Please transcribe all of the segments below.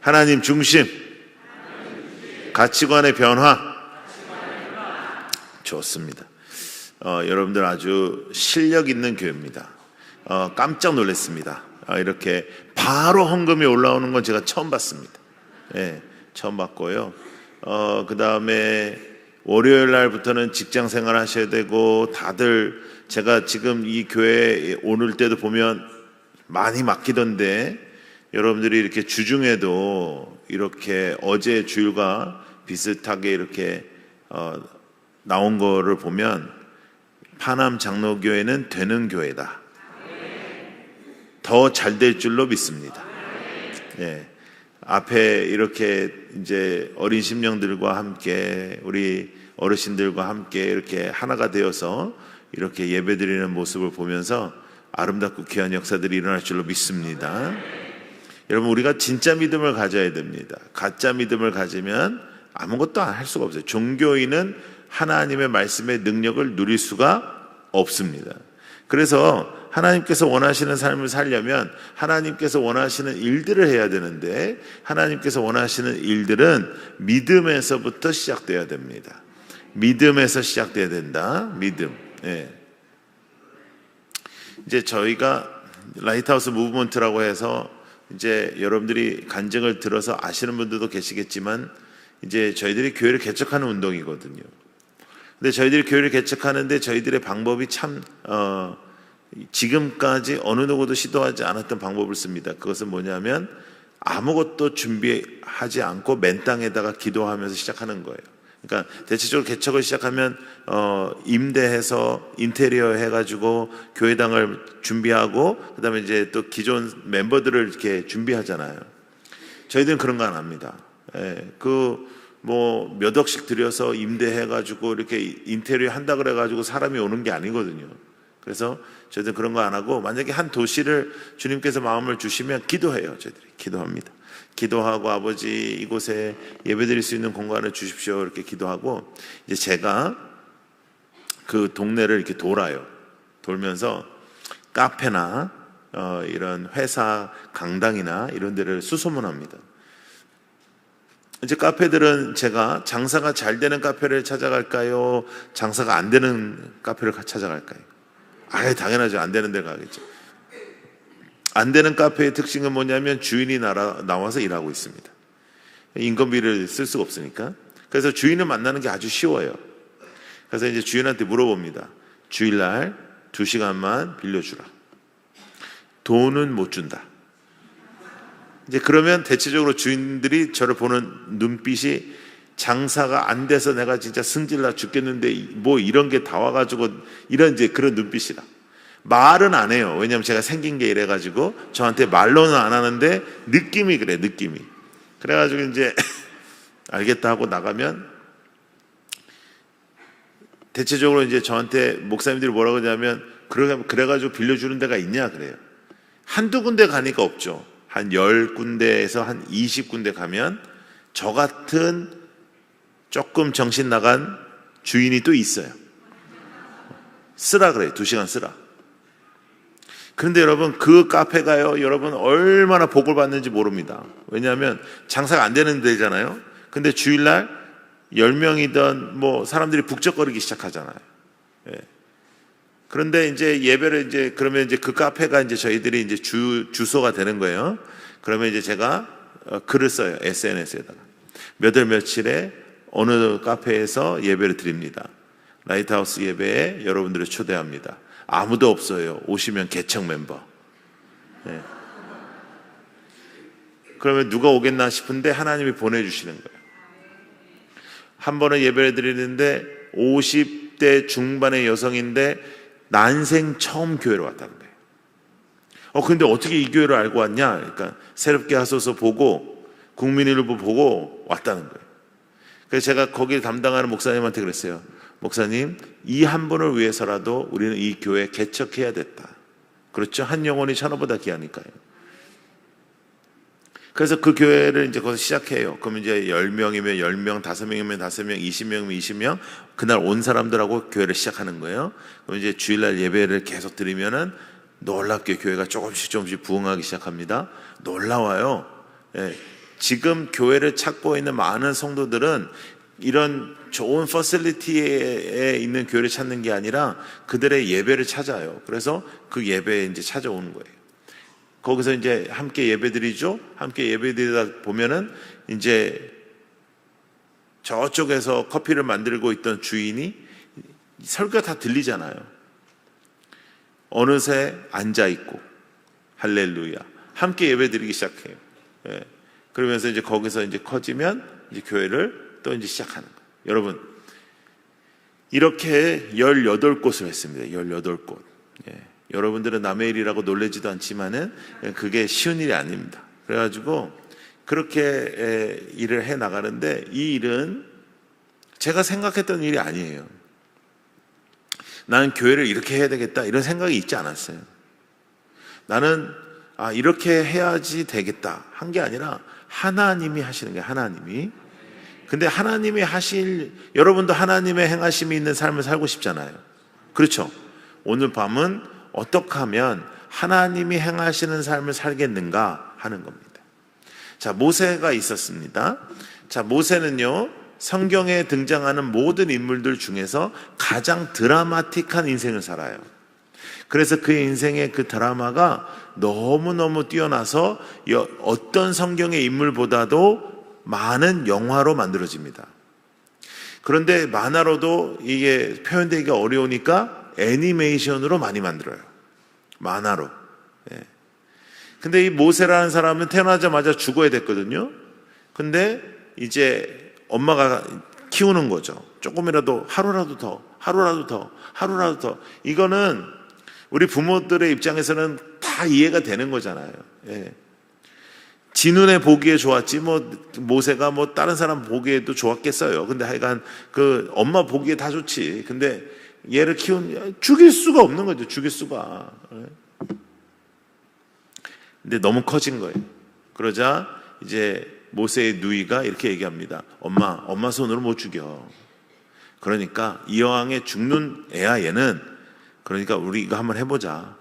하나님 중심, 가치관의 변화. 좋습니다. 여러분들 아주 실력 있는 교회입니다. 깜짝 놀랐습니다. 이렇게 바로 헌금이 올라오는 건 제가 처음 봤습니다. 처음 봤고요. 그 다음에 월요일 날부터는 직장 생활 하셔야 되고, 다들 제가 지금 이 교회에 오늘 때도 보면 많이 맡기던데, 여러분들이 이렇게 주중에도 이렇게 어제 주일과 비슷하게 이렇게 나온 거를 보면 파남 장로교회는 되는 교회다. 더 잘 될 줄로 믿습니다. 앞에 이렇게 이제 어린 심령들과 함께 우리 어르신들과 함께 이렇게 하나가 되어서 이렇게 예배드리는 모습을 보면서 아름답고 귀한 역사들이 일어날 줄로 믿습니다. 여러분, 우리가 진짜 믿음을 가져야 됩니다. 가짜 믿음을 가지면 아무것도 할 수가 없어요. 종교인은 하나님의 말씀의 능력을 누릴 수가 없습니다. 그래서 하나님께서 원하시는 삶을 살려면 하나님께서 원하시는 일들을 해야 되는데, 하나님께서 원하시는 일들은 믿음에서부터 시작돼야 됩니다. 믿음에서 시작돼야 된다. 믿음. 이제 저희가 라이트하우스 무브먼트라고 해서 이제 여러분들이 간증을 들어서 아시는 분들도 계시겠지만, 이제 저희들이 교회를 개척하는 운동이거든요. 근데 저희들이 교회를 개척하는데 저희들의 방법이 참 지금까지 어느 누구도 시도하지 않았던 방법을 씁니다. 그것은 뭐냐면 아무것도 준비하지 않고 맨 땅에다가 기도하면서 시작하는 거예요. 그러니까 대체적으로 개척을 시작하면 임대해서 인테리어 해가지고 교회당을 준비하고, 그다음에 이제 또 기존 멤버들을 이렇게 준비하잖아요. 저희들은 그런 거 안 합니다. 뭐 몇 억씩 들여서 임대해가지고 이렇게 인테리어 한다 그래가지고 사람이 오는 게 아니거든요. 그래서 저희들 그런 거 안 하고, 만약에 한 도시를 주님께서 마음을 주시면 기도해요. 저희들이 기도합니다. 기도하고, 아버지 이곳에 예배드릴 수 있는 공간을 주십시오, 이렇게 기도하고, 이제 제가 그 동네를 이렇게 돌아요. 돌면서 카페나 이런 회사 강당이나 이런 데를 수소문합니다. 이제 카페들은 제가 장사가 잘 되는 카페를 찾아갈까요? 장사가 안 되는 카페를 찾아갈까요? 당연하죠. 안 되는 데를 가겠죠. 안 되는 카페의 특징은 뭐냐면 주인이 나와서 일하고 있습니다. 인건비를 쓸 수가 없으니까. 그래서 주인을 만나는 게 아주 쉬워요. 그래서 이제 주인한테 물어봅니다. 주일날 2시간만 빌려주라. 돈은 못 준다. 이제 그러면 대체적으로 주인들이 저를 보는 눈빛이, 장사가 안 돼서 내가 진짜 승질나 죽겠는데 뭐 이런 게 다 와가지고, 이런 이제 그런 눈빛이라. 말은 안 해요. 왜냐하면 제가 생긴 게 이래가지고 저한테 말로는 안 하는데 느낌이 그래, 느낌이. 그래가지고 이제 알겠다 하고 나가면, 대체적으로 이제 저한테 목사님들이 뭐라고 하냐면, 그래가지고 빌려주는 데가 있냐 그래요. 한두 군데 가니까 없죠. 한 10군데에서 한 20군데 가면 저 같은 조금 정신 나간 주인이 또 있어요. 쓰라 그래요. 2시간 쓰라. 그런데 여러분, 그 카페가요, 여러분 얼마나 복을 받는지 모릅니다. 왜냐하면 장사가 안 되는 데잖아요. 근데 주일날 10명이던 뭐 사람들이 북적거리기 시작하잖아요. 그런데 이제 예배를 이제, 그러면 이제 그 카페가 이제 저희들이 이제 주소가 되는 거예요. 그러면 이제 제가 글을 써요. SNS에다가. 몇 월 며칠에 어느 카페에서 예배를 드립니다. 라이트하우스 예배에 여러분들을 초대합니다. 아무도 없어요. 오시면 개척 멤버. 그러면 누가 오겠나 싶은데 하나님이 보내주시는 거예요. 한 번은 예배를 드리는데 50대 중반의 여성인데 난생 처음 교회로 왔다는 거예요. 근데 어떻게 이 교회를 알고 왔냐? 그러니까 새롭게 하소서 보고 국민일보 보고 왔다는 거예요. 그래서 제가 거기를 담당하는 목사님한테 그랬어요. 목사님, 이 한 분을 위해서라도 우리는 이 교회 개척해야 됐다. 그렇죠? 한 영혼이 천하보다 귀하니까요. 그래서 그 교회를 이제 거기서 시작해요. 그러면 이제 10명이면 10명, 5명이면 5명, 20명이면 20명, 그날 온 사람들하고 교회를 시작하는 거예요. 그럼 이제 주일날 예배를 계속 드리면은 놀랍게 교회가 조금씩 부흥하기 시작합니다. 놀라워요. 지금 교회를 찾고 있는 많은 성도들은 이런 좋은 퍼실리티에 있는 교회를 찾는 게 아니라 그들의 예배를 찾아요. 그래서 그 예배에 이제 찾아오는 거예요. 거기서 이제 함께 예배드리죠. 함께 예배드리다 보면은 이제 저쪽에서 커피를 만들고 있던 주인이 설교가 다 들리잖아요. 어느새 앉아 있고 할렐루야 함께 예배드리기 시작해요. 예. 그러면서 이제 거기서 이제 커지면 이제 교회를 또 이제 시작하는 거예요. 여러분 이렇게 18곳을 했습니다. 18곳. 예. 여러분들은 남의 일이라고 놀라지도 않지만은 그게 쉬운 일이 아닙니다. 그래가지고 그렇게 일을 해 나가는데 이 일은 제가 생각했던 일이 아니에요. 나는 교회를 이렇게 해야 되겠다 이런 생각이 있지 않았어요. 나는 이렇게 해야지 되겠다 한 게 아니라 하나님이 하시는 거예요. 하나님이. 근데 하나님이 여러분도 하나님의 행하심이 있는 삶을 살고 싶잖아요. 그렇죠? 오늘 밤은 어떻게 하면 하나님이 행하시는 삶을 살겠는가 하는 겁니다. 자, 모세가 있었습니다. 자, 모세는요 성경에 등장하는 모든 인물들 중에서 가장 드라마틱한 인생을 살아요. 그래서 그 인생의 그 드라마가 너무너무 뛰어나서 어떤 성경의 인물보다도 많은 영화로 만들어집니다. 그런데 만화로도 이게 표현되기가 어려우니까 애니메이션으로 많이 만들어요. 만화로. 예. 근데 이 모세라는 사람은 태어나자마자 죽어야 됐거든요. 근데 이제 엄마가 키우는 거죠. 조금이라도 하루라도 더. 이거는 우리 부모들의 입장에서는 다 이해가 되는 거잖아요. 예. 지 눈에 보기에 좋았지 모세가 다른 사람 보기에도 좋았겠어요. 근데 하여간 그 엄마 보기에 다 좋지. 근데 얘를 죽일 수가 없는 거죠. 죽일 수가. 근데 너무 커진 거예요. 그러자 이제 모세의 누이가 이렇게 얘기합니다. 엄마 손으로 못 죽여. 그러니까 이왕에 죽는 애야 얘는. 그러니까 우리 이거 한번 해보자.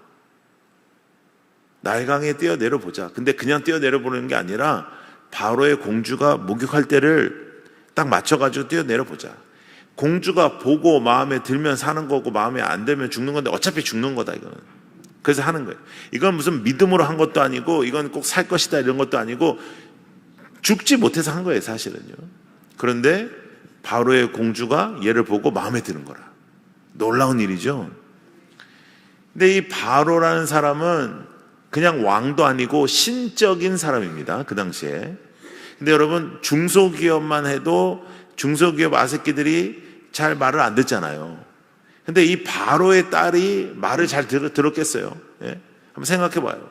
나일강에 뛰어내려 보자. 근데 그냥 뛰어내려 보는 게 아니라 바로의 공주가 목욕할 때를 딱 맞춰가지고 뛰어내려 보자. 공주가 보고 마음에 들면 사는 거고 마음에 안 들면 죽는 건데 어차피 죽는 거다 이거는. 그래서 하는 거예요. 이건 무슨 믿음으로 한 것도 아니고 이건 꼭 살 것이다 이런 것도 아니고 죽지 못해서 한 거예요 사실은요. 그런데 바로의 공주가 얘를 보고 마음에 드는 거라. 놀라운 일이죠. 근데 이 바로라는 사람은 그냥 왕도 아니고 신적인 사람입니다. 그 당시에. 근데 여러분 중소기업만 해도 중소기업 아새끼들이 잘 말을 안 듣잖아요. 근데 이 바로의 딸이 말을 잘 들었겠어요. 예? 한번 생각해 봐요.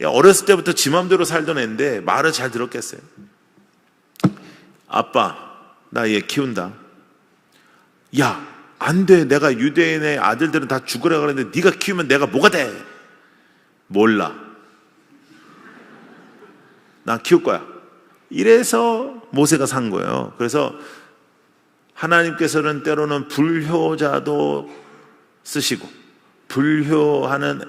어렸을 때부터 지 맘대로 살던 애인데 말을 잘 들었겠어요. 아빠, 나 얘 키운다. 야, 안 돼. 내가 유대인의 아들들은 다 죽으라 그랬는데 네가 키우면 내가 뭐가 돼? 몰라. 나 키울 거야. 이래서 모세가 산 거예요. 그래서 하나님께서는 때로는 불효자도 쓰시고 불효하는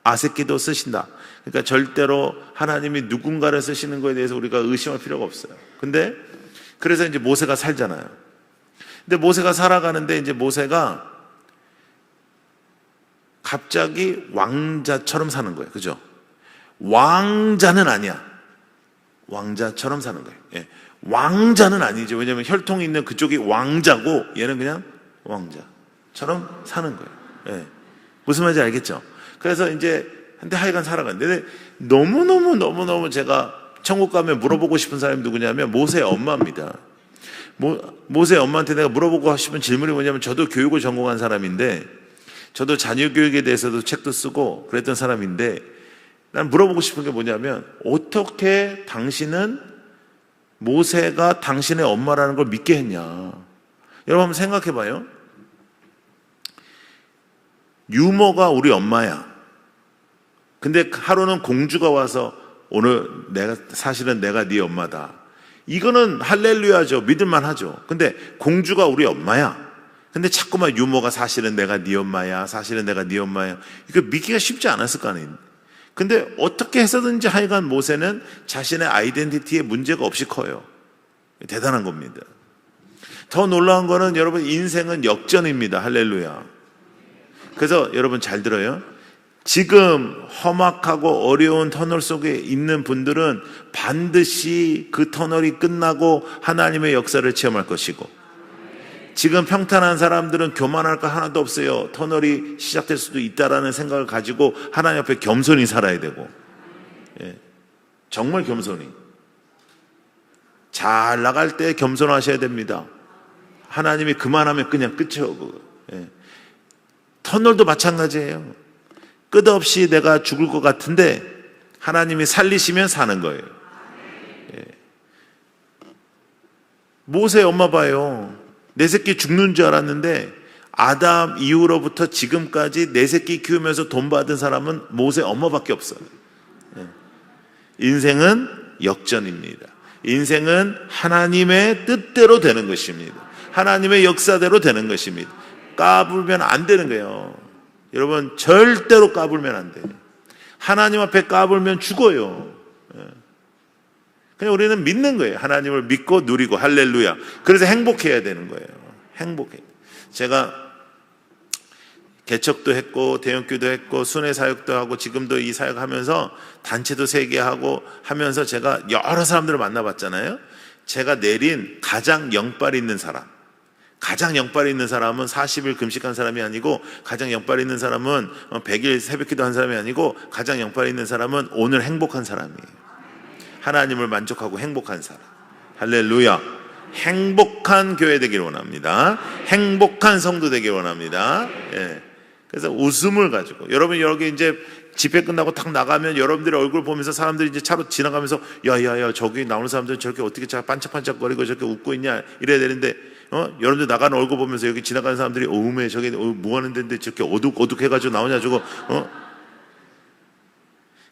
아새끼도 쓰신다. 그러니까 절대로 하나님이 누군가를 쓰시는 거에 대해서 우리가 의심할 필요가 없어요. 근데 그래서 이제 모세가 살잖아요. 근데 모세가 살아가는데 이제 모세가 갑자기 왕자처럼 사는 거예요. 그죠? 왕자는 아니야. 왕자처럼 사는 거예요. 예. 왕자는 아니죠. 왜냐하면 혈통이 있는 그쪽이 왕자고 얘는 그냥 왕자처럼 사는 거예요. 예. 무슨 말인지 알겠죠? 그래서 이제 근데 하여간 살아가는데 너무너무 제가 천국 가면 물어보고 싶은 사람이 누구냐면 모세의 엄마입니다. 모세의 엄마한테 내가 물어보고 싶은 질문이 뭐냐면 저도 교육을 전공한 사람인데 저도 자녀 교육에 대해서도 책도 쓰고 그랬던 사람인데 난 물어보고 싶은 게 뭐냐면 어떻게 당신은 모세가 당신의 엄마라는 걸 믿게 했냐. 여러분 한번 생각해 봐요. 유모가 우리 엄마야. 근데 하루는 공주가 와서 오늘 사실은 내가 네 엄마다. 이거는 할렐루야죠. 믿을만 하죠. 근데 공주가 우리 엄마야. 근데 자꾸만 유모가 사실은 내가 네 엄마야. 사실은 내가 네 엄마야. 이거 믿기가 쉽지 않았을 거 아니에요. 근데 어떻게 해서든지 하여간 모세는 자신의 아이덴티티에 문제가 없이 커요. 대단한 겁니다. 더 놀라운 거는 여러분, 인생은 역전입니다. 할렐루야. 그래서 여러분 잘 들어요. 지금 험악하고 어려운 터널 속에 있는 분들은 반드시 그 터널이 끝나고 하나님의 역사를 체험할 것이고, 지금 평탄한 사람들은 교만할 거 하나도 없어요. 터널이 시작될 수도 있다라는 생각을 가지고 하나님 앞에 겸손히 살아야 되고, 정말 겸손히. 잘 나갈 때 겸손하셔야 됩니다. 하나님이 그만하면 그냥 끝이에요. 터널도 마찬가지예요. 끝없이 내가 죽을 것 같은데 하나님이 살리시면 사는 거예요. 모세 엄마 봐요. 내 새끼 죽는 줄 알았는데 아담 이후로부터 지금까지 내 새끼 키우면서 돈 받은 사람은 모세 엄마밖에 없어요. 인생은 역전입니다. 인생은 하나님의 뜻대로 되는 것입니다. 하나님의 역사대로 되는 것입니다. 까불면 안 되는 거예요. 여러분, 절대로 까불면 안 돼요. 하나님 앞에 까불면 죽어요. 그냥 우리는 믿는 거예요. 하나님을 믿고 누리고. 할렐루야. 그래서 행복해야 되는 거예요. 행복해. 제가 개척도 했고 대형교도 했고 순회 사역도 하고 지금도 이 사역하면서 단체도 3개 하고 하면서 제가 여러 사람들을 만나봤잖아요. 제가 내린 가장 영빨 있는 사람, 가장 영빨 있는 사람은 40일 금식한 사람이 아니고, 가장 영빨 있는 사람은 100일 새벽기도 한 사람이 아니고, 가장 영빨 있는 사람은 오늘 행복한 사람이에요. 하나님을 만족하고 행복한 사람. 할렐루야. 행복한 교회 되길 원합니다. 행복한 성도 되길 원합니다. 그래서 웃음을 가지고, 여러분 여기 이제 집회 끝나고 딱 나가면 여러분들의 얼굴 보면서 사람들이 이제 차로 지나가면서 야야야 저기 나오는 사람들은 저렇게 어떻게 반짝반짝거리고 저렇게 웃고 있냐 이래야 되는데, 여러분들 나가는 얼굴 보면서 여기 지나가는 사람들이 어음에 저게 뭐 하는 데인데 저렇게 어둑어둑해가지고 나오냐 저거.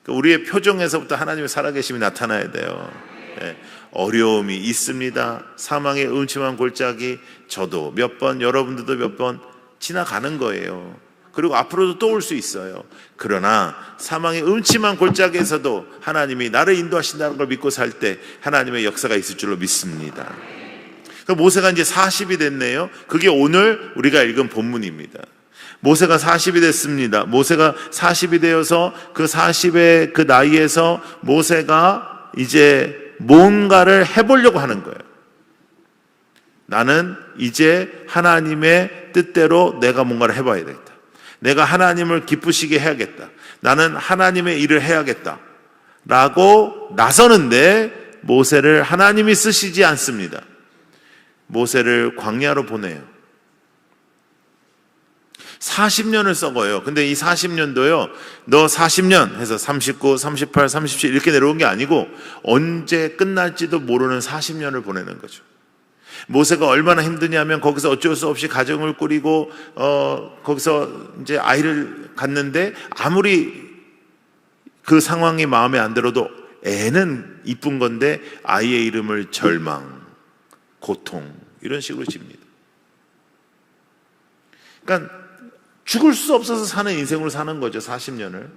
우리의 표정에서부터 하나님의 살아계심이 나타나야 돼요. 어려움이 있습니다. 사망의 음침한 골짜기 저도 몇 번, 여러분들도 몇 번 지나가는 거예요. 그리고 앞으로도 또 올 수 있어요. 그러나 사망의 음침한 골짜기에서도 하나님이 나를 인도하신다는 걸 믿고 살 때 하나님의 역사가 있을 줄로 믿습니다. 모세가 이제 40이 됐네요. 그게 오늘 우리가 읽은 본문입니다. 모세가 40이 됐습니다. 모세가 40이 되어서 그 40의 그 나이에서 모세가 이제 뭔가를 해보려고 하는 거예요. 나는 이제 하나님의 뜻대로 내가 뭔가를 해봐야 되겠다. 내가 하나님을 기쁘시게 해야겠다. 나는 하나님의 일을 해야겠다. 라고 나서는데 모세를 하나님이 쓰시지 않습니다. 모세를 광야로 보내요. 40년을 썩어요. 근데 이 40년도요, 너 40년 해서 39, 38, 37 이렇게 내려온 게 아니고 언제 끝날지도 모르는 40년을 보내는 거죠. 모세가 얼마나 힘드냐면 거기서 어쩔 수 없이 가정을 꾸리고 거기서 이제 아이를 갖는데 아무리 그 상황이 마음에 안 들어도 애는 이쁜 건데 아이의 이름을 절망, 고통 이런 식으로 집니다. 그러니까 죽을 수 없어서 사는 인생으로 사는 거죠. 40년을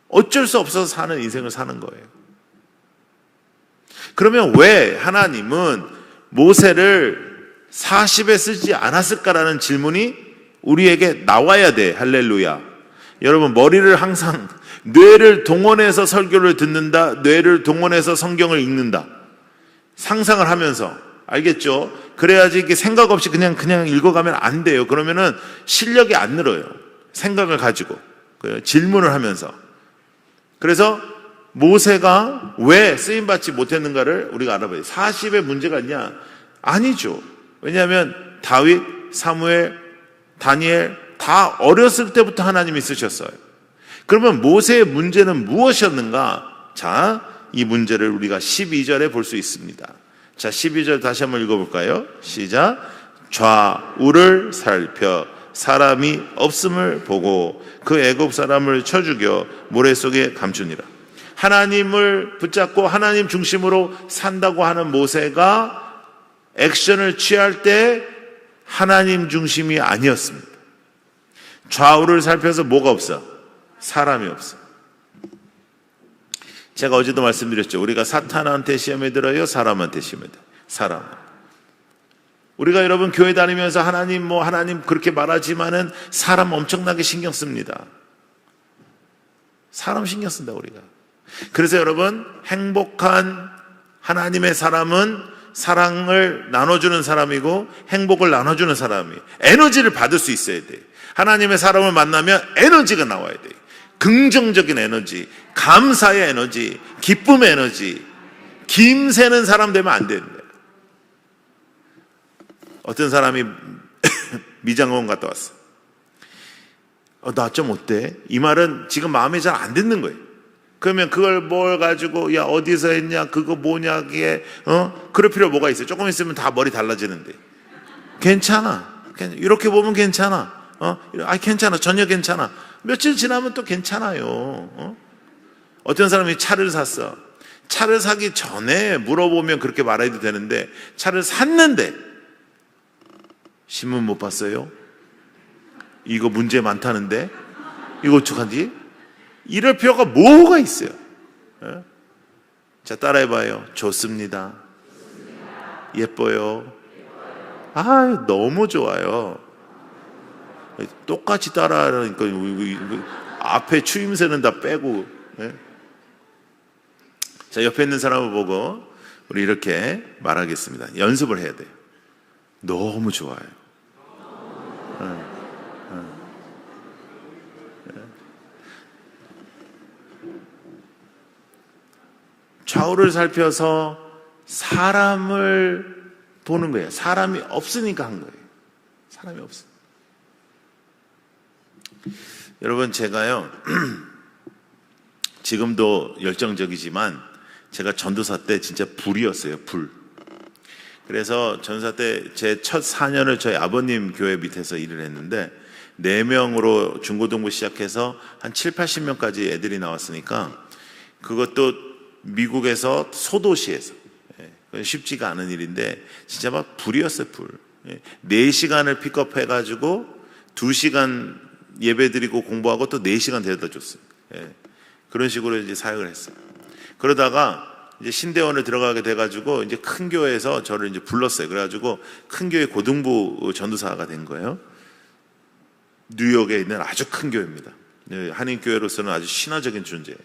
어쩔 수 없어서 사는 인생을 사는 거예요. 그러면 왜 하나님은 모세를 40에 쓰지 않았을까라는 질문이 우리에게 나와야 돼. 할렐루야. 여러분, 머리를 항상 뇌를 동원해서 설교를 듣는다, 뇌를 동원해서 성경을 읽는다, 상상을 하면서, 알겠죠? 그래야지 이게 생각 없이 그냥 읽어가면 안 돼요. 그러면은 실력이 안 늘어요. 생각을 가지고 질문을 하면서. 그래서 모세가 왜 쓰임받지 못했는가를 우리가 알아봐야 돼요. 40에 문제가 있냐? 아니죠. 왜냐하면 다윗, 사무엘, 다니엘 다 어렸을 때부터 하나님이 쓰셨어요. 그러면 모세의 문제는 무엇이었는가? 자, 이 문제를 우리가 12절에 볼 수 있습니다. 자, 12절 다시 한번 읽어볼까요? 시작. 좌우를 살펴 사람이 없음을 보고 그 애굽 사람을 쳐 죽여 모래 속에 감추니라. 하나님을 붙잡고 하나님 중심으로 산다고 하는 모세가 액션을 취할 때 하나님 중심이 아니었습니다. 좌우를 살펴서 뭐가 없어? 사람이 없어. 제가 어제도 말씀드렸죠. 우리가 사탄한테 시험에 들어요, 사람한테 시험에 들어요. 사람. 우리가 여러분 교회 다니면서 하나님 그렇게 말하지만은 사람 엄청나게 신경 씁니다. 사람 신경 쓴다 우리가. 그래서 여러분 행복한 하나님의 사람은 사랑을 나눠주는 사람이고 행복을 나눠주는 사람이 에너지를 받을 수 있어야 돼. 하나님의 사람을 만나면 에너지가 나와야 돼. 긍정적인 에너지, 감사의 에너지, 기쁨의 에너지. 김새는 사람 되면 안 되는 거예요. 어떤 사람이 미장원 갔다 왔어. 나 좀 어때? 이 말은 지금 마음에 잘 안 듣는 거예요. 그러면 그걸 뭘 가지고 야 어디서 했냐 그거 뭐냐 그게 그럴 필요 뭐가 있어요? 조금 있으면 다 머리 달라지는데. 괜찮아. 이렇게 보면 괜찮아. 괜찮아. 전혀 괜찮아. 며칠 지나면 또 괜찮아요. 어떤 사람이 차를 샀어. 차를 사기 전에 물어보면 그렇게 말해도 되는데 차를 샀는데 신문 못 봤어요? 이거 문제 많다는데 이거 어떡하지? 이럴 필요가 뭐가 있어요? 자, 따라해봐요. 좋습니다. 예뻐요. 너무 좋아요. 똑같이 따라하니까 앞에 추임새는 다 빼고. 자, 옆에 있는 사람을 보고 우리 이렇게 말하겠습니다. 연습을 해야 돼요. 너무 좋아요. 좌우를 살펴서 사람을 보는 거예요. 사람이 없으니까 한 거예요. 사람이 없어. 여러분 제가요 지금도 열정적이지만 제가 전도사 때 진짜 불이었어요. 불. 그래서 전도사 때 제 첫 4년을 저희 아버님 교회 밑에서 일을 했는데 4명으로 중고등부 시작해서 한 7, 80명까지 애들이 나왔으니까 그것도 미국에서 소도시에서 쉽지가 않은 일인데 진짜 막 불이었어요. 불. 4시간을 픽업해가지고 2시간 예배드리고 공부하고 또 4시간 데려다 줬어요. 그런 식으로 이제 사역을 했어요. 그러다가 이제 신대원을 들어가게 돼가지고 이제 큰 교회에서 저를 이제 불렀어요. 그래가지고 큰 교회 고등부 전도사가 된 거예요. 뉴욕에 있는 아주 큰 교회입니다. 한인교회로서는 아주 신화적인 존재예요.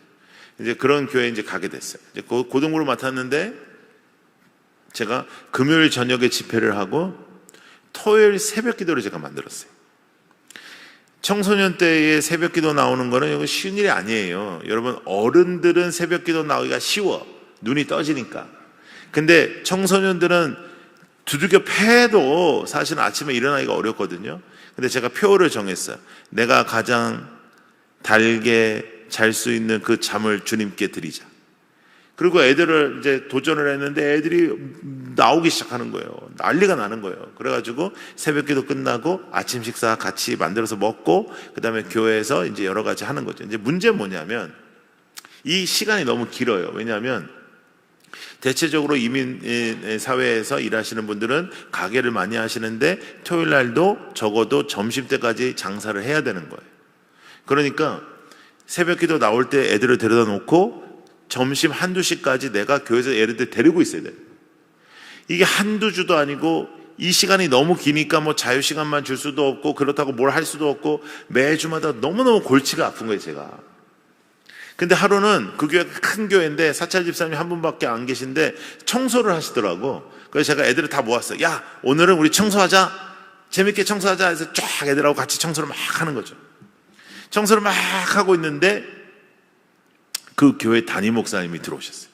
이제 그런 교회에 이제 가게 됐어요. 이제 고등부를 맡았는데 제가 금요일 저녁에 집회를 하고 토요일 새벽 기도를 제가 만들었어요. 청소년 때에 새벽 기도 나오는 거는 이거 쉬운 일이 아니에요. 여러분 어른들은 새벽 기도 나오기가 쉬워. 눈이 떠지니까. 근데 청소년들은 두들겨 패도 사실은 아침에 일어나기가 어렵거든요. 근데 제가 표를 정했어요. 내가 가장 달게 잘 수 있는 그 잠을 주님께 드리자. 그리고 애들을 이제 도전을 했는데 애들이 나오기 시작하는 거예요. 난리가 나는 거예요. 그래가지고 새벽기도 끝나고 아침 식사 같이 만들어서 먹고 그 다음에 교회에서 이제 여러 가지 하는 거죠. 이제 문제는 뭐냐면 이 시간이 너무 길어요. 왜냐하면 대체적으로 이민 사회에서 일하시는 분들은 가게를 많이 하시는데 토요일 날도 적어도 점심때까지 장사를 해야 되는 거예요. 그러니까 새벽기도 나올 때 애들을 데려다 놓고 점심 1-2시까지 내가 교회에서 애들 데리고 있어야 돼요. 이게 한두 주도 아니고 이 시간이 너무 기니까 뭐 자유시간만 줄 수도 없고 그렇다고 뭘 할 수도 없고 매주마다 너무너무 골치가 아픈 거예요 제가. 근데 하루는 그 교회가 큰 교회인데 사찰 집사님이 한 분밖에 안 계신데 청소를 하시더라고. 그래서 제가 애들을 다 모았어요. 야 오늘은 우리 청소하자. 재밌게 청소하자 해서 쫙 애들하고 같이 청소를 막 하는 거죠. 청소를 막 하고 있는데 그 교회 담임 목사님이 들어오셨어요.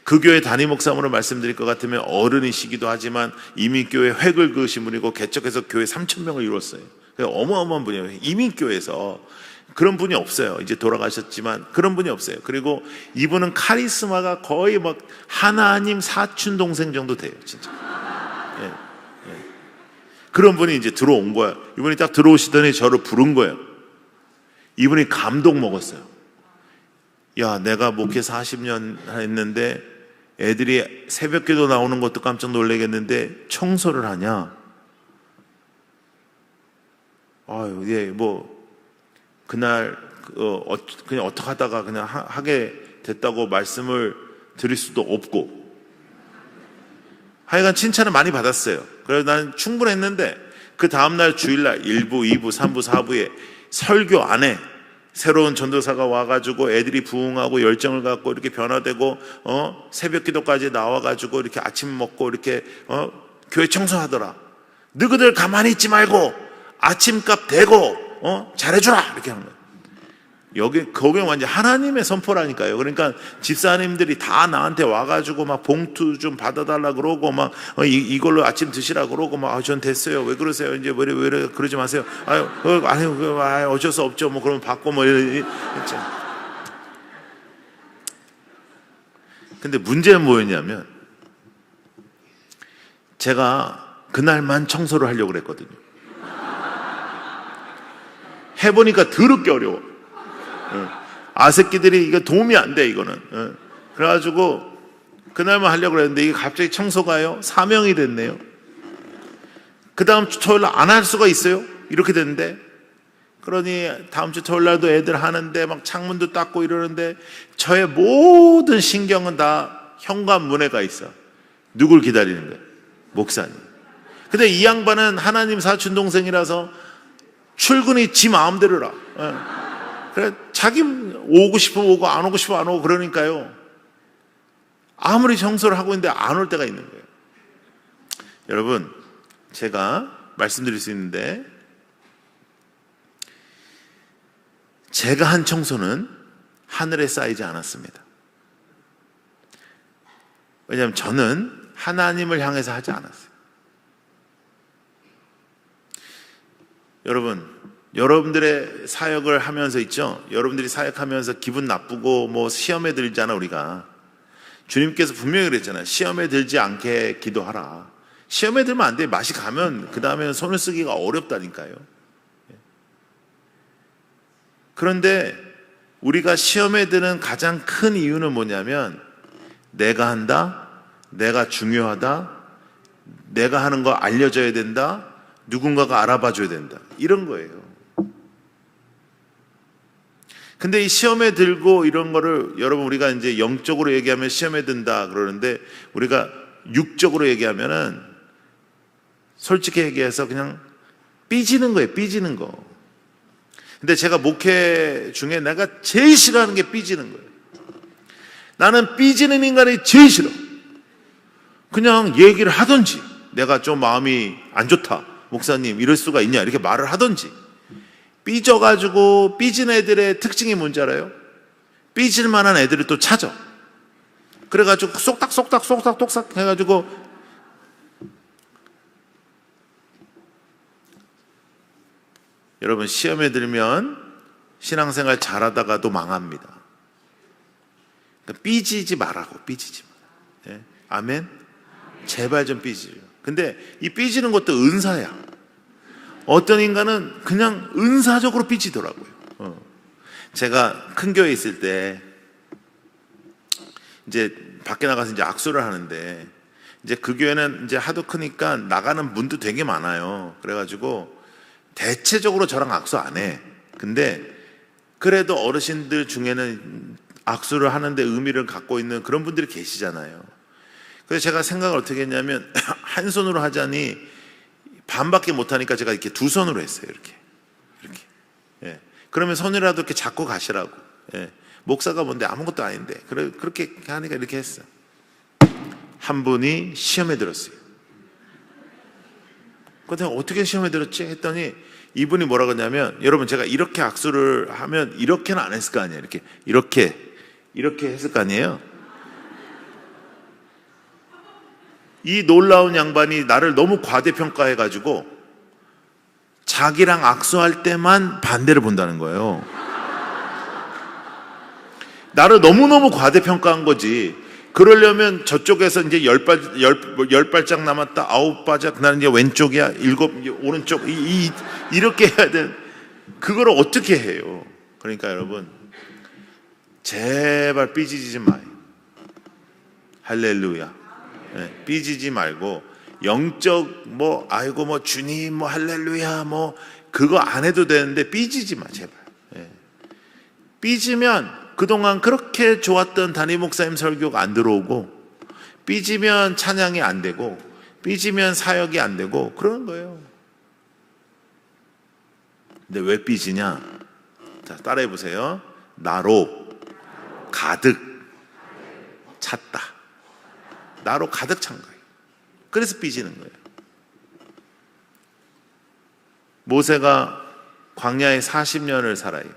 그 교회 담임 목사님으로 말씀드릴 것 같으면 어른이시기도 하지만 이미 교회 획을 그으신 분이고 개척해서 교회 3,000명을 이뤘어요. 어마어마한 분이에요. 이민교회에서 그런 분이 없어요. 이제 돌아가셨지만 그런 분이 없어요. 그리고 이분은 카리스마가 거의 막 하나님 사촌 동생 정도 돼요. 진짜. 예. 그런 분이 이제 들어온 거야. 이분이 딱 들어오시더니 저를 부른 거예요. 이분이 감동 먹었어요. 야, 내가 목회 40년 했는데 애들이 새벽기도 나오는 것도 깜짝 놀라겠는데 청소를 하냐? 아유, 예, 뭐 그날 그냥 어떻게 하다가 그냥 하게 됐다고 말씀을 드릴 수도 없고, 하여간 칭찬을 많이 받았어요. 그래서 나는 충분했는데 그 다음날 주일날 1부, 2부, 3부, 4부에 설교 안에 새로운 전도사가 와가지고 애들이 부흥하고 열정을 갖고 이렇게 변화되고 새벽 기도까지 나와가지고 이렇게 아침 먹고 이렇게 교회 청소하더라. 너희들 가만히 있지 말고 아침값 대고 잘해주라 이렇게 하는 거예요. 거기 완전 하나님의 선포라니까요. 그러니까 집사님들이 다 나한테 와가지고 막 봉투 좀 받아달라 그러고 막 이걸로 아침 드시라 그러고 막 전 됐어요. 왜 그러세요? 이제 왜 그러지 마세요. 아유 어쩔 수 없죠. 뭐 그러면 받고 뭐 이랬죠. 근데 문제는 뭐였냐면 제가 그날만 청소를 하려고 그랬거든요. 해보니까 더럽게 어려워. 아새끼들이 이거 도움이 안 돼, 이거는. 그래가지고 그날만 하려고 그랬는데 이게 갑자기 청소가요 사명이 됐네요. 그 다음 주 토요일 날 안 할 수가 있어요? 이렇게 됐는데, 그러니 다음 주 토요일 날도 애들 하는데 막 창문도 닦고 이러는데 저의 모든 신경은 다 현관문에 가 있어. 누굴 기다리는 거예요? 목사님. 근데 이 양반은 하나님 사촌 동생이라서 출근이 지 마음대로라. 그래, 자기 오고 싶으면 오고 안 오고 싶으면 안 오고 그러니까요. 아무리 청소를 하고 있는데 안 올 때가 있는 거예요. 여러분, 제가 말씀드릴 수 있는데 제가 한 청소는 하늘에 쌓이지 않았습니다. 왜냐하면 저는 하나님을 향해서 하지 않았어요. 여러분들의 사역을 하면서 있죠. 여러분들이 사역하면서 기분 나쁘고 뭐 시험에 들잖아. 우리가 주님께서 분명히 그랬잖아요. 시험에 들지 않게 기도하라. 시험에 들면 안 돼. 맛이 가면 그 다음에는 손을 쓰기가 어렵다니까요. 그런데 우리가 시험에 드는 가장 큰 이유는 뭐냐면 내가 한다, 내가 중요하다, 내가 하는 거 알려줘야 된다, 누군가가 알아봐 줘야 된다, 이런 거예요. 근데 이 시험에 들고 이런 거를 여러분, 우리가 이제 영적으로 얘기하면 시험에 든다 그러는데 우리가 육적으로 얘기하면은 솔직히 얘기해서 그냥 삐지는 거예요. 삐지는 거. 근데 제가 목회 중에 내가 제일 싫어하는 게 삐지는 거예요. 나는 삐지는 인간이 제일 싫어. 그냥 얘기를 하든지, 내가 좀 마음이 안 좋다, 목사님 이럴 수가 있냐, 이렇게 말을 하든지. 삐져가지고 삐진 애들의 특징이 뭔지 알아요? 삐질 만한 애들을 또 찾아. 그래가지고 쏙딱 해가지고 여러분, 시험에 들면 신앙생활 잘하다가도 망합니다. 그러니까 삐지지 말라고. 삐지지 마. 네? 아멘? 제발 좀 삐지려. 근데 이 삐지는 것도 은사야. 어떤 인간은 그냥 은사적으로 삐지더라고요. 제가 큰 교회에 있을 때 이제 밖에 나가서 이제 악수를 하는데 이제 그 교회는 이제 하도 크니까 나가는 문도 되게 많아요. 그래가지고 대체적으로 저랑 악수 안 해. 근데 그래도 어르신들 중에는 악수를 하는데 의미를 갖고 있는 그런 분들이 계시잖아요. 그래서 제가 생각을 어떻게 했냐면 한 손으로 하자니 반밖에 못하니까 제가 이렇게 두 손으로 했어요. 이렇게. 예. 그러면 손이라도 이렇게 잡고 가시라고. 예. 목사가 뭔데 아무것도 아닌데. 그렇게 하니까 이렇게 했어요. 한 분이 시험에 들었어요. 그때 어떻게 시험에 들었지? 했더니 이분이 뭐라고 했냐면, 여러분, 제가 이렇게 악수를 하면 이렇게는 안 했을 거 아니에요. 이렇게 했을 거 아니에요. 이 놀라운 양반이 나를 너무 과대평가해가지고 자기랑 악수할 때만 반대를 본다는 거예요. 나를 너무너무 과대평가한 거지. 그러려면 저쪽에서 이제 10발짝 남았다, 9발짝, 나는 이제 왼쪽이야, 7, 오른쪽, 이렇게 해야 돼. 그걸 어떻게 해요? 그러니까 여러분, 제발 삐지지 마요. 할렐루야. 네, 삐지지 말고 영적 아이고 주님 할렐루야 그거 안 해도 되는데 삐지지 마, 제발. 네. 삐지면 그동안 그렇게 좋았던 담임 목사님 설교가 안 들어오고, 삐지면 찬양이 안 되고, 삐지면 사역이 안 되고 그러는 거예요. 근데 왜 삐지냐? 자, 따라해 보세요. 나로 가득 찼다. 나로 가득 찬 거예요. 그래서 삐지는 거예요. 모세가 광야에 40년을 살아요.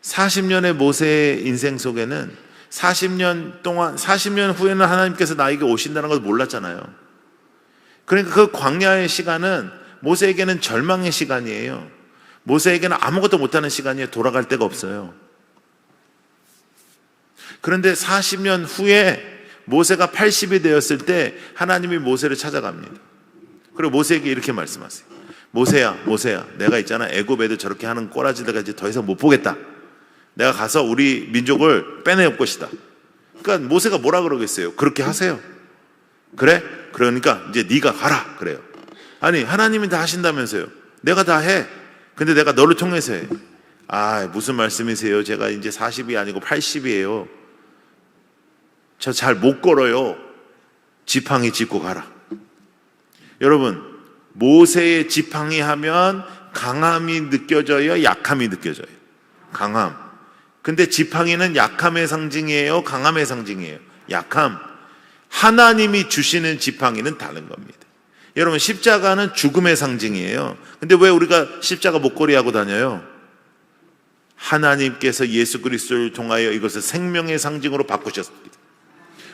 40년의 모세의 인생 속에는 40년 후에는 하나님께서 나에게 오신다는 것을 몰랐잖아요. 그러니까 그 광야의 시간은 모세에게는 절망의 시간이에요. 모세에게는 아무것도 못하는 시간이에요. 돌아갈 데가 없어요. 그런데 40년 후에 모세가 80이 되었을 때 하나님이 모세를 찾아갑니다. 그리고 모세에게 이렇게 말씀하세요. 모세야, 내가 있잖아. 애굽 애들 저렇게 하는 꼬라지들까 이제 더 이상 못 보겠다. 내가 가서 우리 민족을 빼내올 것이다. 그러니까 모세가 뭐라 그러겠어요? 그렇게 하세요. 그래? 그러니까 이제 네가 가라. 그래요. 아니, 하나님이 다 하신다면서요. 내가 다 해. 근데 내가 너를 통해서 해. 아, 무슨 말씀이세요? 제가 이제 40이 아니고 80이에요. 저 잘 못 걸어요. 지팡이 짚고 가라. 여러분, 모세의 지팡이 하면 강함이 느껴져요? 약함이 느껴져요? 강함. 근데 지팡이는 약함의 상징이에요? 강함의 상징이에요? 약함. 하나님이 주시는 지팡이는 다른 겁니다. 여러분, 십자가는 죽음의 상징이에요. 근데 왜 우리가 십자가 목걸이 하고 다녀요? 하나님께서 예수 그리스도를 통하여 이것을 생명의 상징으로 바꾸셨습니다.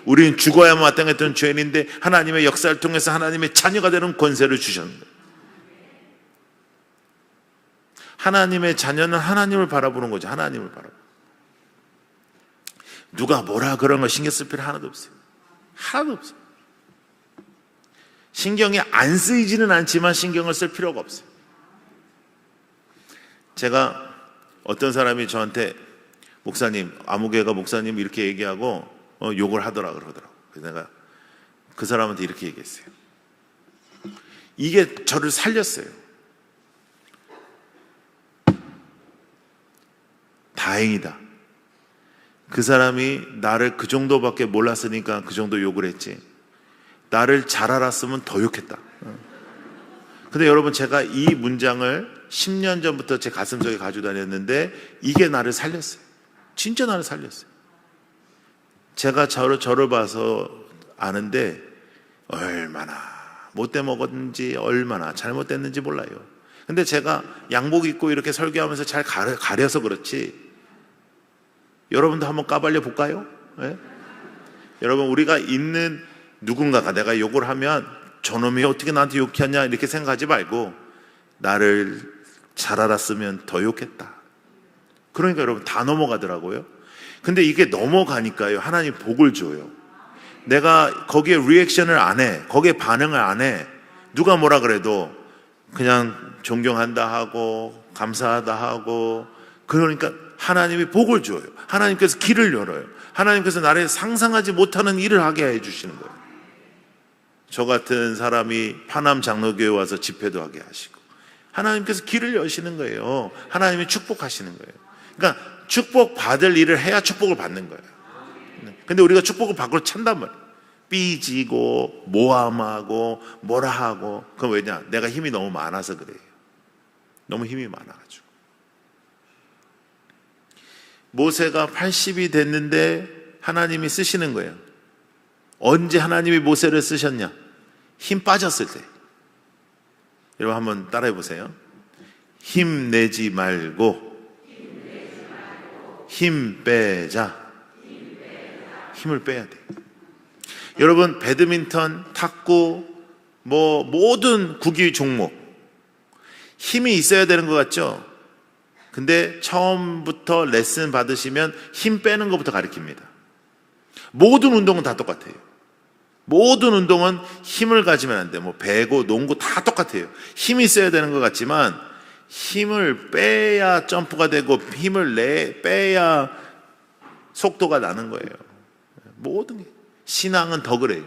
우리는 죽어야만 마땅했던 죄인인데 하나님의 역사를 통해서 하나님의 자녀가 되는 권세를 주셨습니다. 하나님의 자녀는 하나님을 바라보는 거죠. 하나님을 바라보는. 누가 뭐라 그런 거 신경 쓸 필요 하나도 없어요. 하나도 없어요. 신경이 안 쓰이지는 않지만 신경을 쓸 필요가 없어요. 제가 어떤 사람이 저한테 목사님, 아무개가 목사님 이렇게 얘기하고 욕을 그러더라고요. 그래서 내가 그 사람한테 이렇게 얘기했어요. 이게 저를 살렸어요. 다행이다. 그 사람이 나를 그 정도밖에 몰랐으니까 그 정도 욕을 했지. 나를 잘 알았으면 더 욕했다. 근데 여러분, 제가 이 문장을 10년 전부터 제 가슴속에 가지고 다녔는데 이게 나를 살렸어요. 진짜 나를 살렸어요. 제가 저를 봐서 아는데 얼마나 못돼 먹었는지, 얼마나 잘못됐는지 몰라요. 근데 제가 양복 입고 이렇게 설교하면서 잘 가려서 그렇지. 여러분도 한번 까발려 볼까요? 네? 여러분, 우리가 있는 누군가가 내가 욕을 하면 저놈이 어떻게 나한테 욕하냐 이렇게 생각하지 말고 나를 잘 알았으면 더 욕했다. 그러니까 여러분 다 넘어가더라고요. 근데 이게 넘어가니까요, 하나님 복을 줘요. 내가 거기에 리액션을 안 해. 거기에 반응을 안 해. 누가 뭐라 그래도 그냥 존경한다 하고 감사하다 하고, 그러니까 하나님이 복을 줘요. 하나님께서 길을 열어요. 하나님께서 나를 상상하지 못하는 일을 하게 해주시는 거예요. 저 같은 사람이 파남 장로교회 와서 집회도 하게 하시고, 하나님께서 길을 여시는 거예요. 하나님이 축복하시는 거예요. 그러니까 축복 받을 일을 해야 축복을 받는 거예요. 근데 우리가 축복을 받고 찬단 말이에요. 삐지고 모함하고 뭐라 하고. 그건 왜냐? 내가 힘이 너무 많아서 그래요. 너무 힘이 많아가지고. 모세가 80이 됐는데 하나님이 쓰시는 거예요. 언제 하나님이 모세를 쓰셨냐? 힘 빠졌을 때. 여러분 한번 따라해 보세요. 힘내지 말고 힘 빼자. 힘을 빼야 돼. 여러분, 배드민턴, 탁구, 모든 구기 종목 힘이 있어야 되는 것 같죠? 근데 처음부터 레슨 받으시면 힘 빼는 것부터 가르칩니다. 모든 운동은 다 똑같아요. 모든 운동은 힘을 가지면 안 돼요. 배구, 농구 다 똑같아요. 힘이 있어야 되는 것 같지만 힘을 빼야 점프가 되고 힘을 빼야 속도가 나는 거예요. 모든 게. 신앙은 더 그래요.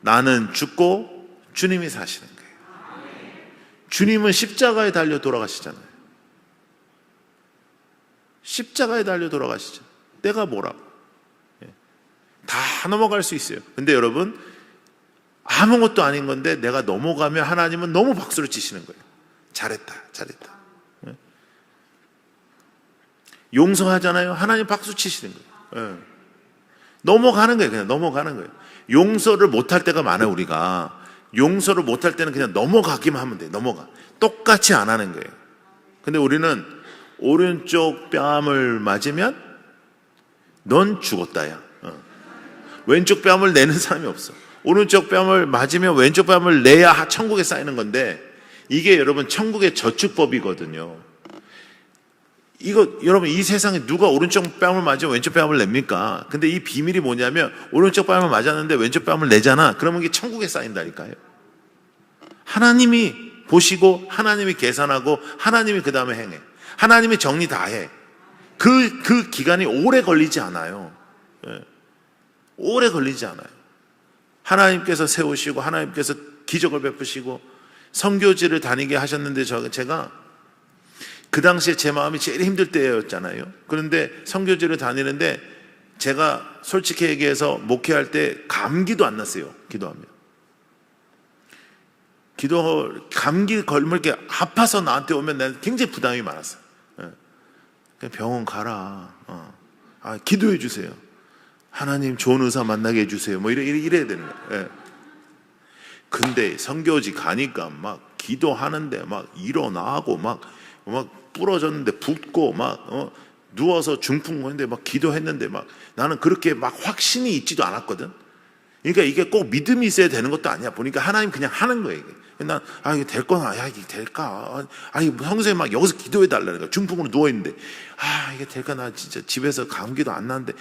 나는 죽고 주님이 사시는 거예요. 주님은 십자가에 달려 돌아가시잖아요. 십자가에 달려 돌아가시죠. 내가 뭐라고. 다 넘어갈 수 있어요. 근데 여러분, 아무것도 아닌 건데 내가 넘어가면 하나님은 너무 박수를 치시는 거예요. 잘했다, 잘했다. 용서하잖아요. 하나님 박수 치시는 거예요. 넘어가는 거예요. 그냥 넘어가는 거예요. 용서를 못할 때가 많아요. 우리가 용서를 못할 때는 그냥 넘어가기만 하면 돼요. 넘어가. 똑같이 안 하는 거예요. 근데 우리는 오른쪽 뺨을 맞으면 넌 죽었다야. 왼쪽 뺨을 내는 사람이 없어. 오른쪽 뺨을 맞으면 왼쪽 뺨을 내야 천국에 쌓이는 건데, 이게 여러분 천국의 저축법이거든요. 이거 여러분, 이 세상에 누가 오른쪽 뺨을 맞으면 왼쪽 뺨을 냅니까? 근데 이 비밀이 뭐냐면, 오른쪽 뺨을 맞았는데 왼쪽 뺨을 내잖아. 그러면 이게 천국에 쌓인다니까요. 하나님이 보시고 하나님이 계산하고 하나님이 그 다음에 행해. 하나님이 정리 다 해. 그 기간이 오래 걸리지 않아요. 오래 걸리지 않아요. 하나님께서 세우시고 하나님께서 기적을 베푸시고 선교지를 다니게 하셨는데, 제가 그 당시에 제 마음이 제일 힘들 때였잖아요. 그런데 선교지를 다니는데 제가 솔직히 얘기해서 목회할 때 감기도 안 났어요. 기도하면. 감기 걸면 이렇게 아파서 나한테 오면 나는 굉장히 부담이 많았어요. 그냥 병원 가라. 기도해 주세요. 하나님 좋은 의사 만나게 해주세요. 뭐 이래야 되는 거예요. 근데 선교지 가니까 막 기도하는데 막 일어나고 막 부러졌는데 붓고 누워서 중풍 오는데 막 기도했는데 막 나는 그렇게 막 확신이 있지도 않았거든. 그러니까 이게 꼭 믿음이 있어야 되는 것도 아니야. 보니까 하나님 그냥 하는 거예요. 이게. 난 이게 될 거나, 이게 될까? 성도님 막 여기서 기도해 달라는 거야. 중풍으로 누워 있는데 이게 될까? 나 진짜 집에서 감기도 안 나는데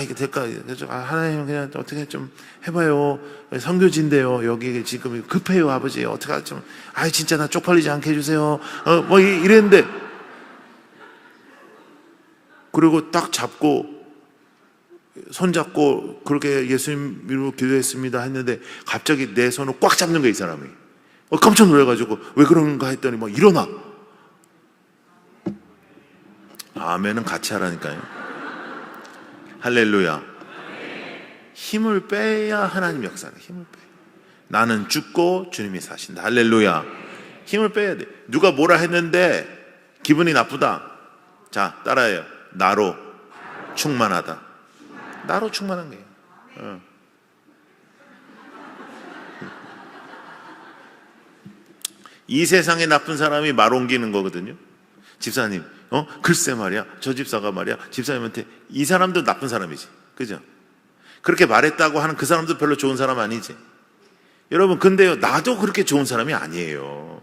이게 될까? 하나님 그냥 어떻게 좀 해봐요. 선교지인데요. 여기 지금 급해요, 아버지. 어떻게 좀 진짜 나 쪽팔리지 않게 해주세요. 뭐 이랬는데, 그리고 딱 잡고 손잡고 그렇게 예수님 이름으로 기도했습니다 했는데, 갑자기 내 손을 꽉 잡는 거야, 이 사람이. 깜짝 놀라가지고 왜 그런가 했더니 막 일어나. 아멘은 같이 하라니까요. 할렐루야. 힘을 빼야 하나님 역사는, 힘을 빼. 나는 죽고 주님이 사신다. 할렐루야. 힘을 빼야 돼. 누가 뭐라 했는데 기분이 나쁘다. 자, 따라해요. 나로 충만하다. 나로 충만한 거예요. 이 세상에 나쁜 사람이 말 옮기는 거거든요. 집사님, 글쎄 말이야, 저 집사가 말이야, 집사님한테, 이 사람도 나쁜 사람이지, 그죠? 그렇게 말했다고 하는 그 사람도 별로 좋은 사람 아니지. 여러분, 근데요, 나도 그렇게 좋은 사람이 아니에요.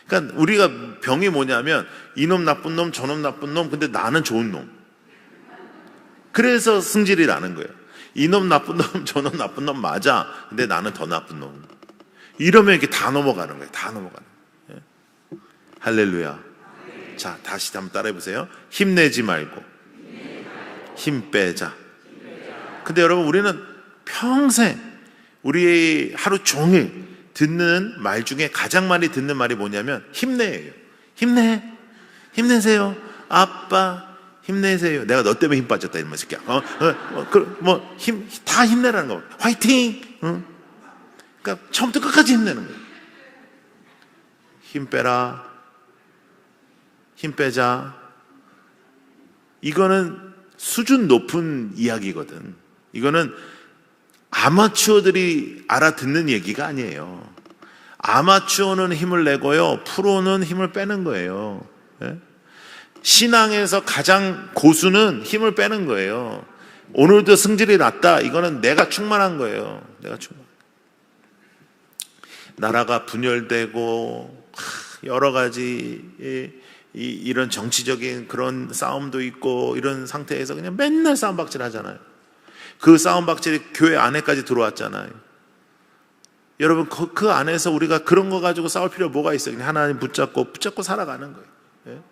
그러니까 우리가 병이 뭐냐면, 이놈 나쁜 놈, 저놈 나쁜 놈, 근데 나는 좋은 놈. 그래서 승질이 나는 거예요. 이놈 나쁜 놈, 저놈 나쁜 놈 맞아. 근데 나는 더 나쁜 놈. 이러면 이렇게 다 넘어가는 거예요. 다 넘어가는 거예요. 할렐루야. 자, 다시 한번 따라해 보세요. 힘내지 말고 힘 빼자. 근데 여러분, 우리는 평생 우리 하루 종일 듣는 말 중에 가장 많이 듣는 말이 뭐냐면 힘내예요. 힘내세요. 아빠 힘내세요. 내가 너 때문에 힘 빠졌다 이런 새끼야. 다 힘내라는 거. 화이팅. 그러니까 처음부터 끝까지 힘내는 거예요. 힘 빼라. 힘 빼자. 이거는 수준 높은 이야기거든. 이거는 아마추어들이 알아듣는 얘기가 아니에요. 아마추어는 힘을 내고요, 프로는 힘을 빼는 거예요. 신앙에서 가장 고수는 힘을 빼는 거예요. 오늘도 승질이 났다. 이거는 내가 충만한 거예요. 내가 충만. 나라가 분열되고 여러 가지 이런 정치적인 그런 싸움도 있고 이런 상태에서 그냥 맨날 싸움박질 하잖아요. 그 싸움박질이 교회 안에까지 들어왔잖아요. 여러분, 그 안에서 우리가 그런 거 가지고 싸울 필요 뭐가 있어요? 그냥 하나님 붙잡고 살아가는 거예요.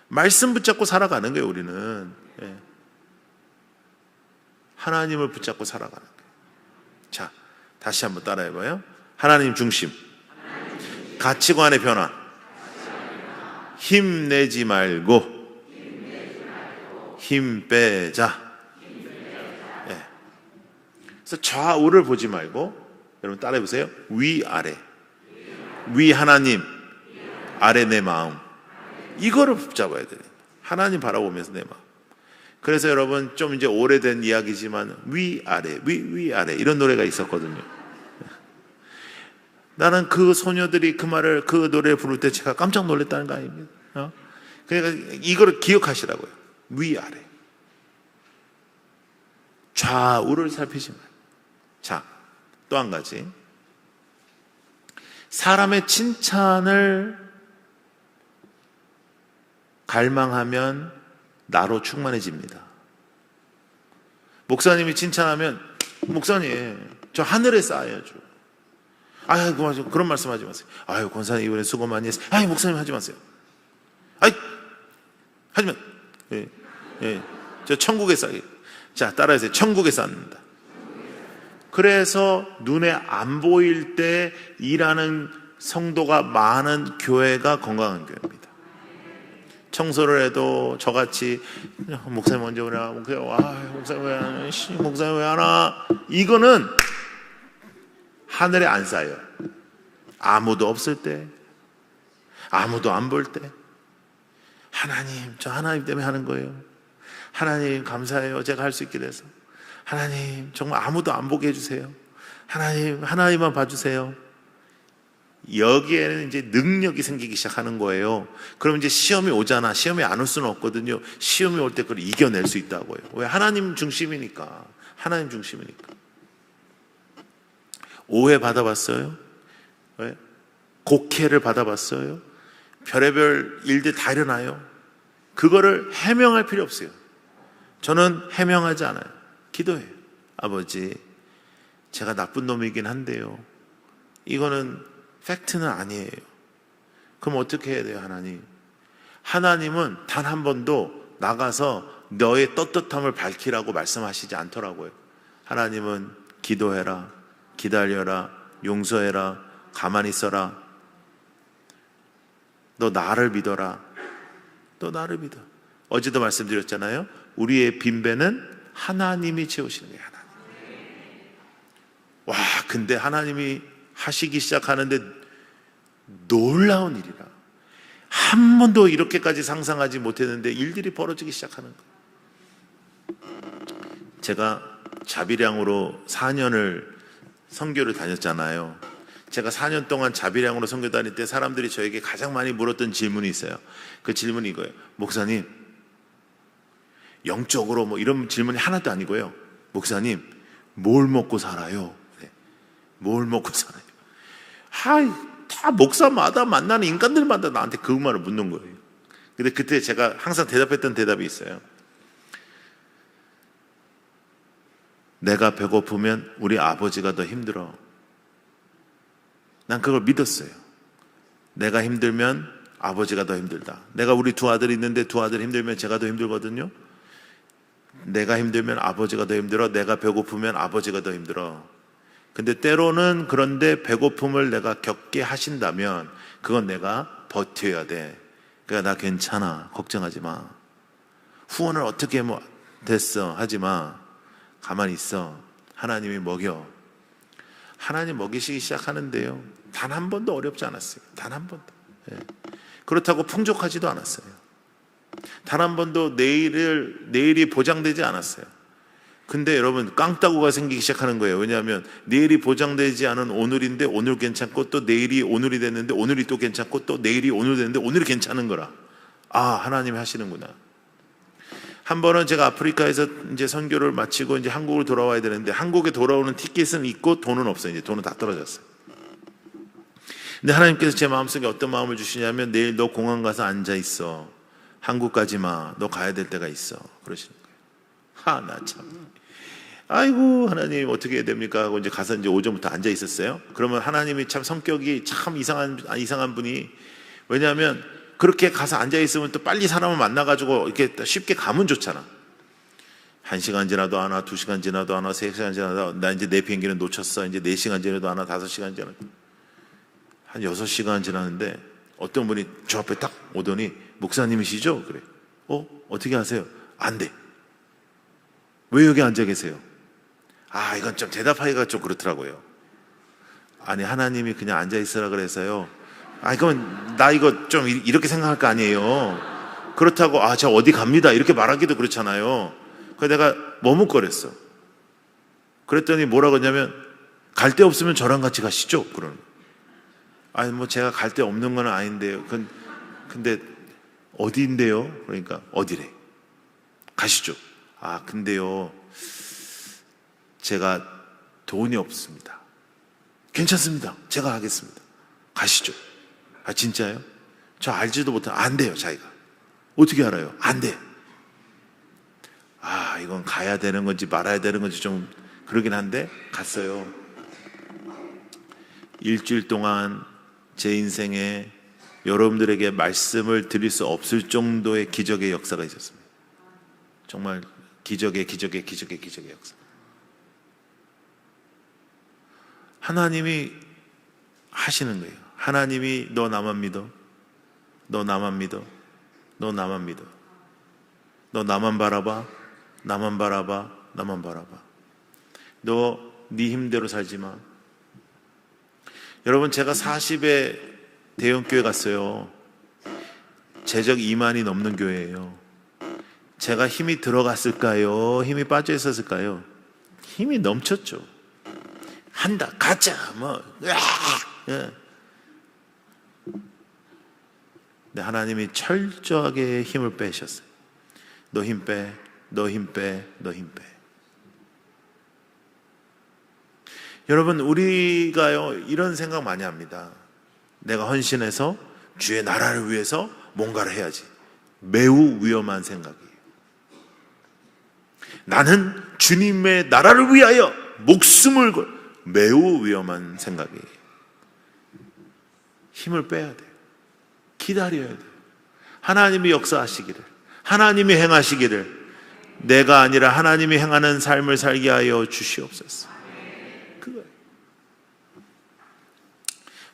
말씀 붙잡고 살아가는 거예요. 우리는 하나님을 붙잡고 살아가는 거예요. 자, 다시 한번 따라해봐요. 하나님 중심, 가치관의 변화, 힘내지 말고 힘 빼자. 예. 그래서 좌우를 보지 말고 여러분 따라해 보세요. 위아래. 위 하나님, 아래 내 마음. 이거를 붙잡아야 돼요. 하나님 바라보면서 내 마음. 그래서 여러분 좀 이제 오래된 이야기지만 위아래, 위아래 이런 노래가 있었거든요. 나는 그 소녀들이 그 말을 그 노래 부를 때 제가 깜짝 놀랐다는 거 아닙니까? 그러니까 이거를 기억하시라고요. 위아래. 좌우를 살피지 말고. 자, 또 한 가지. 사람의 칭찬을 갈망하면 나로 충만해집니다. 목사님이 칭찬하면 목사님 저 하늘에 쌓아야죠. 아유 그런 말씀하지 마세요. 아유 권사님 이번에 수고 많이 했어요. 아유 목사님 하지 마세요. 아이 하지만 저 천국에 쌓아요. 자 따라하세요. 천국에 쌓는다. 그래서 눈에 안 보일 때 일하는 성도가 많은 교회가 건강한 교회입니다. 청소를 해도 저같이 목사님 언제 오냐, 목사님 왜 안 와, 목사님 왜 안 와, 이거는 하늘에 안 쌓여요. 아무도 없을 때, 아무도 안 볼 때, 하나님 저 하나님 때문에 하는 거예요. 하나님 감사해요. 제가 할 수 있게 돼서. 하나님 정말 아무도 안 보게 해주세요. 하나님 하나님만 봐주세요. 여기에는 이제 능력이 생기기 시작하는 거예요. 그럼 이제 시험이 오잖아. 시험이 안 올 수는 없거든요. 시험이 올 때 그걸 이겨낼 수 있다고요. 왜? 하나님 중심이니까. 하나님 중심이니까. 오해 받아봤어요? 왜? 곡해를 받아봤어요? 별의별 일들 다 일어나요. 그거를 해명할 필요 없어요. 저는 해명하지 않아요. 기도해요. 아버지, 제가 나쁜 놈이긴 한데요. 이거는 팩트는 아니에요. 그럼 어떻게 해야 돼요, 하나님? 하나님은 단 한 번도 나가서 너의 떳떳함을 밝히라고 말씀하시지 않더라고요. 하나님은 기도해라, 기다려라, 용서해라, 가만히 있어라. 너 나를 믿어라. 너 나를 믿어. 어제도 말씀드렸잖아요. 우리의 빈배는 하나님이 채우시는 거예요. 하나님. 와, 근데 하나님이 하시기 시작하는데 놀라운 일이라. 한 번도 이렇게까지 상상하지 못했는데 일들이 벌어지기 시작하는 거예요. 제가 자비량으로 4년을 선교를 다녔잖아요. 제가 4년 동안 자비량으로 선교 다닐 때 사람들이 저에게 가장 많이 물었던 질문이 있어요. 그 질문이 이거예요. 목사님, 영적으로 뭐 이런 질문이 하나도 아니고요. 목사님, 뭘 먹고 살아요? 네. 뭘 먹고 살아요? 다 목사마다 만나는 인간들마다 나한테 그 말을 묻는 거예요. 근데 그때 제가 항상 대답했던 대답이 있어요. 내가 배고프면 우리 아버지가 더 힘들어. 난 그걸 믿었어요. 내가 힘들면 아버지가 더 힘들다. 내가 우리 두 아들이 있는데 두 아들 힘들면 제가 더 힘들거든요. 내가 힘들면 아버지가 더 힘들어. 내가 배고프면 아버지가 더 힘들어. 근데 때로는 그런데 배고픔을 내가 겪게 하신다면 그건 내가 버텨야 돼. 그러니까 나 괜찮아. 걱정하지 마. 후원을 어떻게 뭐 됐어. 하지 마. 가만히 있어. 하나님이 먹여. 하나님 먹이시기 시작하는데요. 단 한 번도 어렵지 않았어요. 단 한 번도. 예. 그렇다고 풍족하지도 않았어요. 단 한 번도 내일이 보장되지 않았어요. 근데 여러분 깡따구가 생기기 시작하는 거예요. 왜냐하면 내일이 보장되지 않은 오늘인데 오늘 괜찮고 또 내일이 오늘이 됐는데 오늘이 또 괜찮고 또 내일이 오늘 됐는데 오늘이 괜찮은 거라. 아, 하나님이 하시는구나. 한 번은 제가 아프리카에서 이제 선교를 마치고 이제 한국으로 돌아와야 되는데 한국에 돌아오는 티켓은 있고 돈은 없어요. 이제 돈은 다 떨어졌어요. 근데 하나님께서 제 마음속에 어떤 마음을 주시냐면 내일 너 공항 가서 앉아 있어. 한국 가지 마. 너 가야 될 때가 있어. 그러시는 거예요. 나 참. 아이고 하나님 어떻게 해야 됩니까? 하고 이제 가서 이제 오전부터 앉아 있었어요. 그러면 하나님이 참 성격이 참 이상한 분이, 왜냐하면 그렇게 가서 앉아 있으면 또 빨리 사람을 만나가지고 이렇게 쉽게 가면 좋잖아. 1시간 지나도 안 와, 2시간 지나도 안 와, 3시간 지나도 나 이제 내 비행기는 놓쳤어. 이제 4시간 지나도 안 와, 5시간 지나도 한 6시간 지났는데 어떤 분이 저 앞에 딱 오더니 목사님이시죠? 그래. 어떻게 하세요? 안 돼. 왜 여기 앉아 계세요? 이건 좀 대답하기가 좀 그렇더라고요. 아니, 하나님이 그냥 앉아 있으라 그래서요. 그러면 나 이거 좀 이렇게 생각할 거 아니에요. 그렇다고 저 어디 갑니다 이렇게 말하기도 그렇잖아요. 그래서 내가 머뭇거렸어. 그랬더니 뭐라고 했냐면, 갈 데 없으면 저랑 같이 가시죠. 그러는. 뭐 제가 갈 데 없는 건 아닌데요. 근데 어디인데요? 그러니까 어디래? 가시죠. 근데요, 제가 돈이 없습니다. 괜찮습니다. 제가 하겠습니다. 가시죠. 진짜요? 저 알지도 못한. 안 돼요, 자기가. 어떻게 알아요? 안 돼. 이건 가야 되는 건지 말아야 되는 건지 좀 그러긴 한데 갔어요. 일주일 동안 제 인생에 여러분들에게 말씀을 드릴 수 없을 정도의 기적의 역사가 있었습니다. 정말 기적의 역사. 하나님이 하시는 거예요. 하나님이 너 나만 믿어. 너 나만 믿어. 너 나만 믿어. 너 나만 바라봐. 나만 바라봐. 나만 바라봐. 너 네 힘대로 살지 마. 여러분, 제가 40에 대형교회 갔어요. 재적 2만이 넘는 교회예요. 제가 힘이 들어갔을까요? 힘이 빠져 있었을까요? 힘이 넘쳤죠. 한다, 가자, 예. 근데 하나님이 철저하게 힘을 빼셨어요. 너 힘 빼, 너 힘 빼, 너 힘 빼. 여러분, 우리가요, 이런 생각 많이 합니다. 내가 헌신해서 주의 나라를 위해서 뭔가를 해야지. 매우 위험한 생각이에요. 나는 주님의 나라를 위하여 목숨을 걸. 매우 위험한 생각이에요. 힘을 빼야 돼요. 기다려야 돼요. 하나님이 역사하시기를, 하나님이 행하시기를, 내가 아니라 하나님이 행하는 삶을 살게 하여 주시옵소서. 그거예요.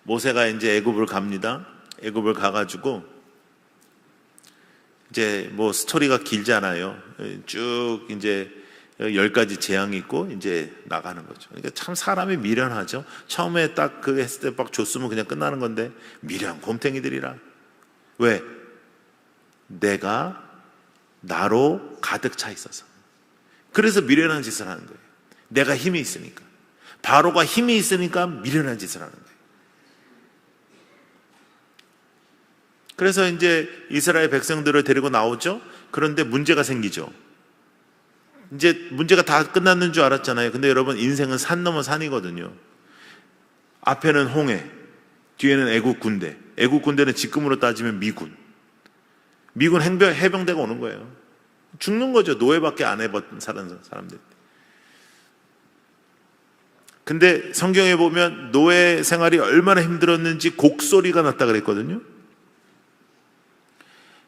모세가 이제 애굽을 갑니다. 애굽을 가가지고 이제 뭐 스토리가 길잖아요. 쭉 이제 10가지 재앙이 있고 이제 나가는 거죠. 그러니까 참 사람이 미련하죠. 처음에 딱 그 했을 때 막 줬으면 그냥 끝나는 건데, 미련 곰탱이들이라. 왜? 내가 나로 가득 차 있어서. 그래서 미련한 짓을 하는 거예요. 내가 힘이 있으니까. 바로가 힘이 있으니까 미련한 짓을 하는 거예요. 그래서 이제 이스라엘 백성들을 데리고 나오죠. 그런데 문제가 생기죠. 이제 문제가 다 끝났는 줄 알았잖아요. 근데 여러분, 인생은 산 넘어 산이거든요. 앞에는 홍해, 뒤에는 애국 군대. 애국 군대는 지금으로 따지면 미군. 미군 해병대가 오는 거예요. 죽는 거죠. 노예밖에 안 해본 사람들. 근데 성경에 보면 노예 생활이 얼마나 힘들었는지 곡소리가 났다 그랬거든요.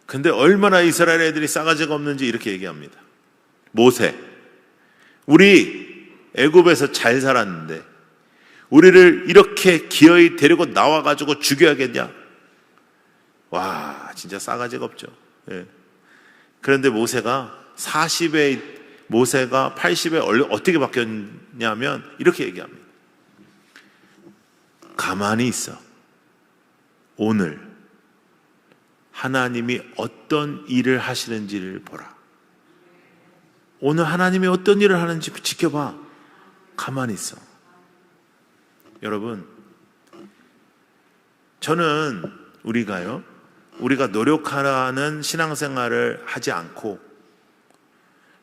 근데 얼마나 이스라엘 애들이 싸가지가 없는지 이렇게 얘기합니다. 모세, 우리 애굽에서 잘 살았는데 우리를 이렇게 기어이 데리고 나와가지고 죽여야겠냐? 와, 진짜 싸가지가 없죠. 예. 그런데 모세가 80에 어떻게 바뀌었냐면 이렇게 얘기합니다. 가만히 있어. 오늘 하나님이 어떤 일을 하시는지를 보라. 오늘 하나님이 어떤 일을 하는지 지켜봐. 가만히 있어. 여러분, 저는 우리가 노력하는 신앙생활을 하지 않고,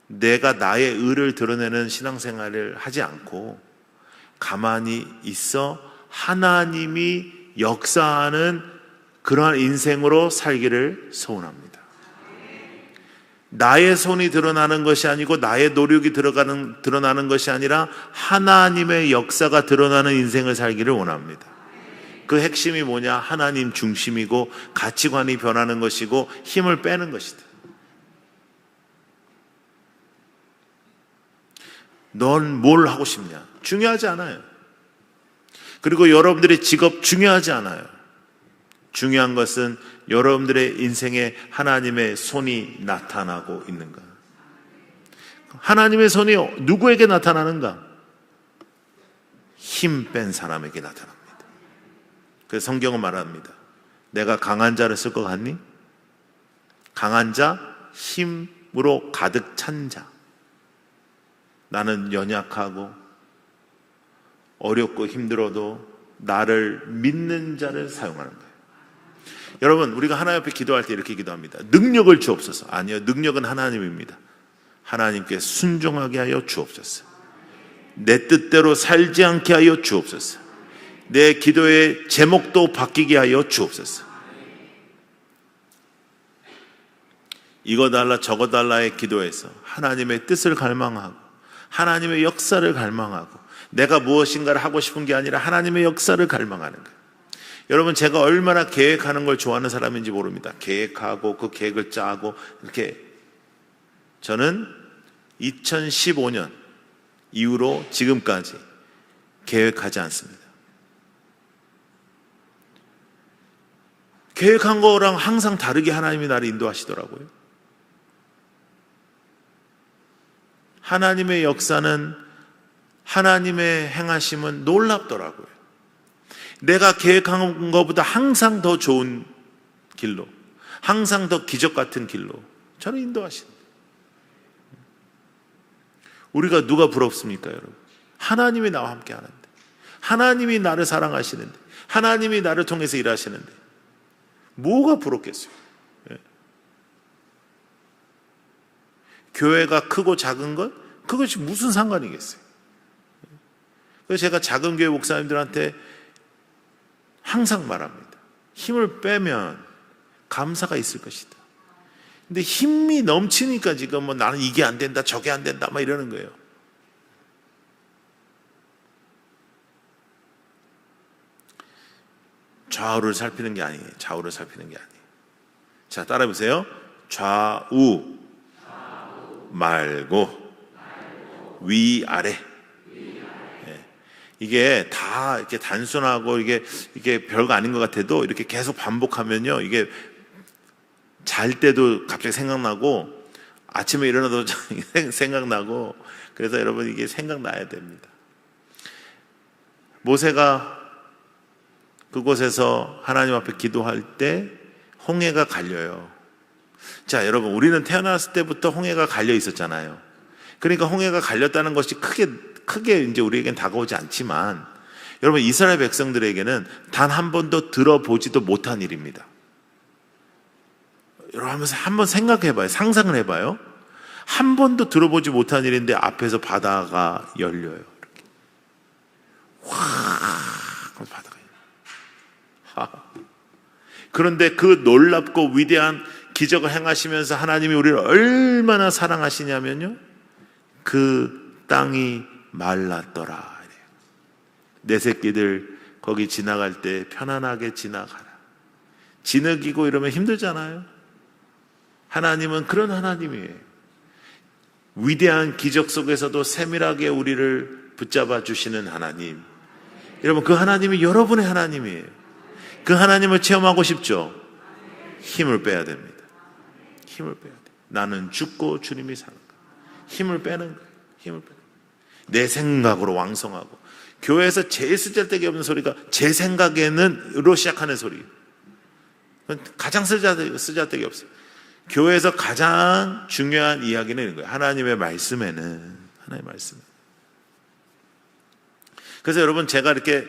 내가 나의 의를 드러내는 신앙생활을 하지 않고 가만히 있어 하나님이 역사하는 그러한 인생으로 살기를 소원합니다. 나의 손이 드러나는 것이 아니고 나의 노력이 드러나는 것이 아니라 하나님의 역사가 드러나는 인생을 살기를 원합니다. 그 핵심이 뭐냐? 하나님 중심이고 가치관이 변하는 것이고 힘을 빼는 것이다. 넌 뭘 하고 싶냐? 중요하지 않아요. 그리고 여러분들의 직업 중요하지 않아요. 중요한 것은 여러분들의 인생에 하나님의 손이 나타나고 있는가? 하나님의 손이 누구에게 나타나는가? 힘 뺀 사람에게 나타납니다. 그래서 성경은 말합니다. 내가 강한 자를 쓸 것 같니? 강한 자, 힘으로 가득 찬 자. 나는 연약하고 어렵고 힘들어도 나를 믿는 자를 사용하는 거예요. 여러분, 우리가 하나님 앞에 기도할 때 이렇게 기도합니다. 능력을 주옵소서. 아니요, 능력은 하나님입니다. 하나님께 순종하게 하여 주옵소서. 내 뜻대로 살지 않게 하여 주옵소서. 내 기도의 제목도 바뀌게 하여 주옵소서. 이거 달라 저거 달라의 기도에서 하나님의 뜻을 갈망하고 하나님의 역사를 갈망하고 내가 무엇인가를 하고 싶은 게 아니라 하나님의 역사를 갈망하는 거예요. 여러분, 제가 얼마나 계획하는 걸 좋아하는 사람인지 모릅니다. 계획하고 그 계획을 짜고 이렇게. 저는 2015년 이후로 지금까지 계획하지 않습니다. 계획한 거랑 항상 다르게 하나님이 나를 인도하시더라고요. 하나님의 역사는, 하나님의 행하심은 놀랍더라고요. 내가 계획한 것보다 항상 더 좋은 길로, 항상 더 기적 같은 길로 저를 인도하신다. 우리가 누가 부럽습니까, 여러분? 하나님이 나와 함께 하는데, 하나님이 나를 사랑하시는데, 하나님이 나를 통해서 일하시는데 뭐가 부럽겠어요? 예. 교회가 크고 작은 것, 그것이 무슨 상관이겠어요? 그래서 제가 작은 교회 목사님들한테 항상 말합니다. 힘을 빼면 감사가 있을 것이다. 근데 힘이 넘치니까 지금 뭐 나는 이게 안 된다, 저게 안 된다, 막 이러는 거예요. 좌우를 살피는 게 아니에요. 좌우를 살피는 게 아니에요. 자, 따라해보세요. 좌우 말고 위아래. 이게 다 이렇게 단순하고 이게 별거 아닌 것 같아도 이렇게 계속 반복하면요, 이게 잘 때도 갑자기 생각나고 아침에 일어나도 생각나고, 그래서 여러분 이게 생각나야 됩니다. 모세가 그곳에서 하나님 앞에 기도할 때 홍해가 갈려요. 자, 여러분, 우리는 태어났을 때부터 홍해가 갈려 있었잖아요. 그러니까 홍해가 갈렸다는 것이 크게 이제 우리에겐 다가오지 않지만, 여러분, 이스라엘 백성들에게는 단 한 번도 들어보지도 못한 일입니다. 여러분, 한번 생각해봐요. 상상을 해봐요. 한 번도 들어보지 못한 일인데 앞에서 바다가 열려요. 이렇게. 확, 바다가 열려요. 그런데 그 놀랍고 위대한 기적을 행하시면서 하나님이 우리를 얼마나 사랑하시냐면요, 그 땅이 말랐더라. 내 새끼들 거기 지나갈 때 편안하게 지나가라. 진흙이고 이러면 힘들잖아요. 하나님은 그런 하나님이에요. 위대한 기적 속에서도 세밀하게 우리를 붙잡아 주시는 하나님. 여러분, 그 하나님이 여러분의 하나님이에요. 그 하나님을 체험하고 싶죠? 힘을 빼야 됩니다. 힘을 빼야 돼요. 나는 죽고 주님이 사는 거예요. 힘을 빼는 거예요. 힘을 빼는 거예요. 내 생각으로 왕성하고. 교회에서 제일 쓰잘데기 없는 소리가 제 생각에는으로 시작하는 소리. 가장 쓰잘데기 없어요. 교회에서 가장 중요한 이야기는 이런 거예요. 하나님의 말씀에는, 하나님의 말씀에. 그래서 여러분, 제가 이렇게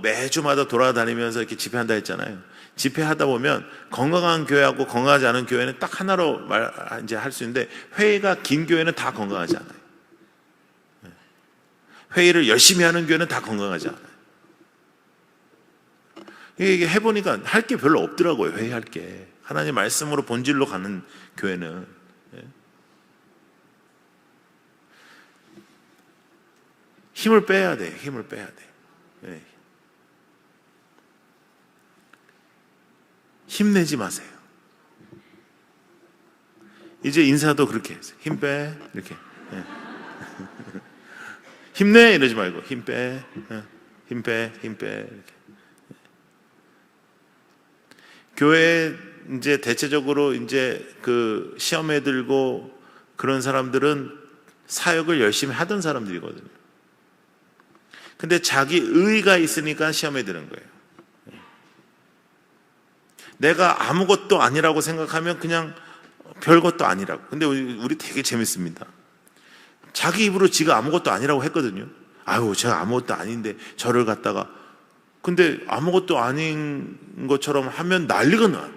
매주마다 돌아다니면서 이렇게 집회한다 했잖아요. 집회하다 보면 건강한 교회하고 건강하지 않은 교회는 딱 하나로 이제 할 수 있는데, 회의가 긴 교회는 다 건강하지 않아요. 회의를 열심히 하는 교회는 다 건강하지 않아요. 이게 해보니까 할 게 별로 없더라고요. 회의할 게. 하나님 말씀으로 본질로 가는 교회는. 힘을 빼야 돼. 힘을 빼야 돼. 힘내지 마세요. 이제 인사도 그렇게 해서 힘 빼, 이렇게. 힘내 이러지 말고 힘 빼, 힘 빼, 힘 빼. 이렇게. 교회 이제 대체적으로 이제 그 시험에 들고 그런 사람들은 사역을 열심히 하던 사람들이거든요. 근데 자기 의의가 있으니까 시험에 드는 거예요. 내가 아무것도 아니라고 생각하면 그냥 별것도 아니라고. 근데 우리 되게 재밌습니다. 자기 입으로 지가 아무것도 아니라고 했거든요. 아유, 제가 아무것도 아닌데 저를 갖다가. 근데 아무것도 아닌 것처럼 하면 난리가 나.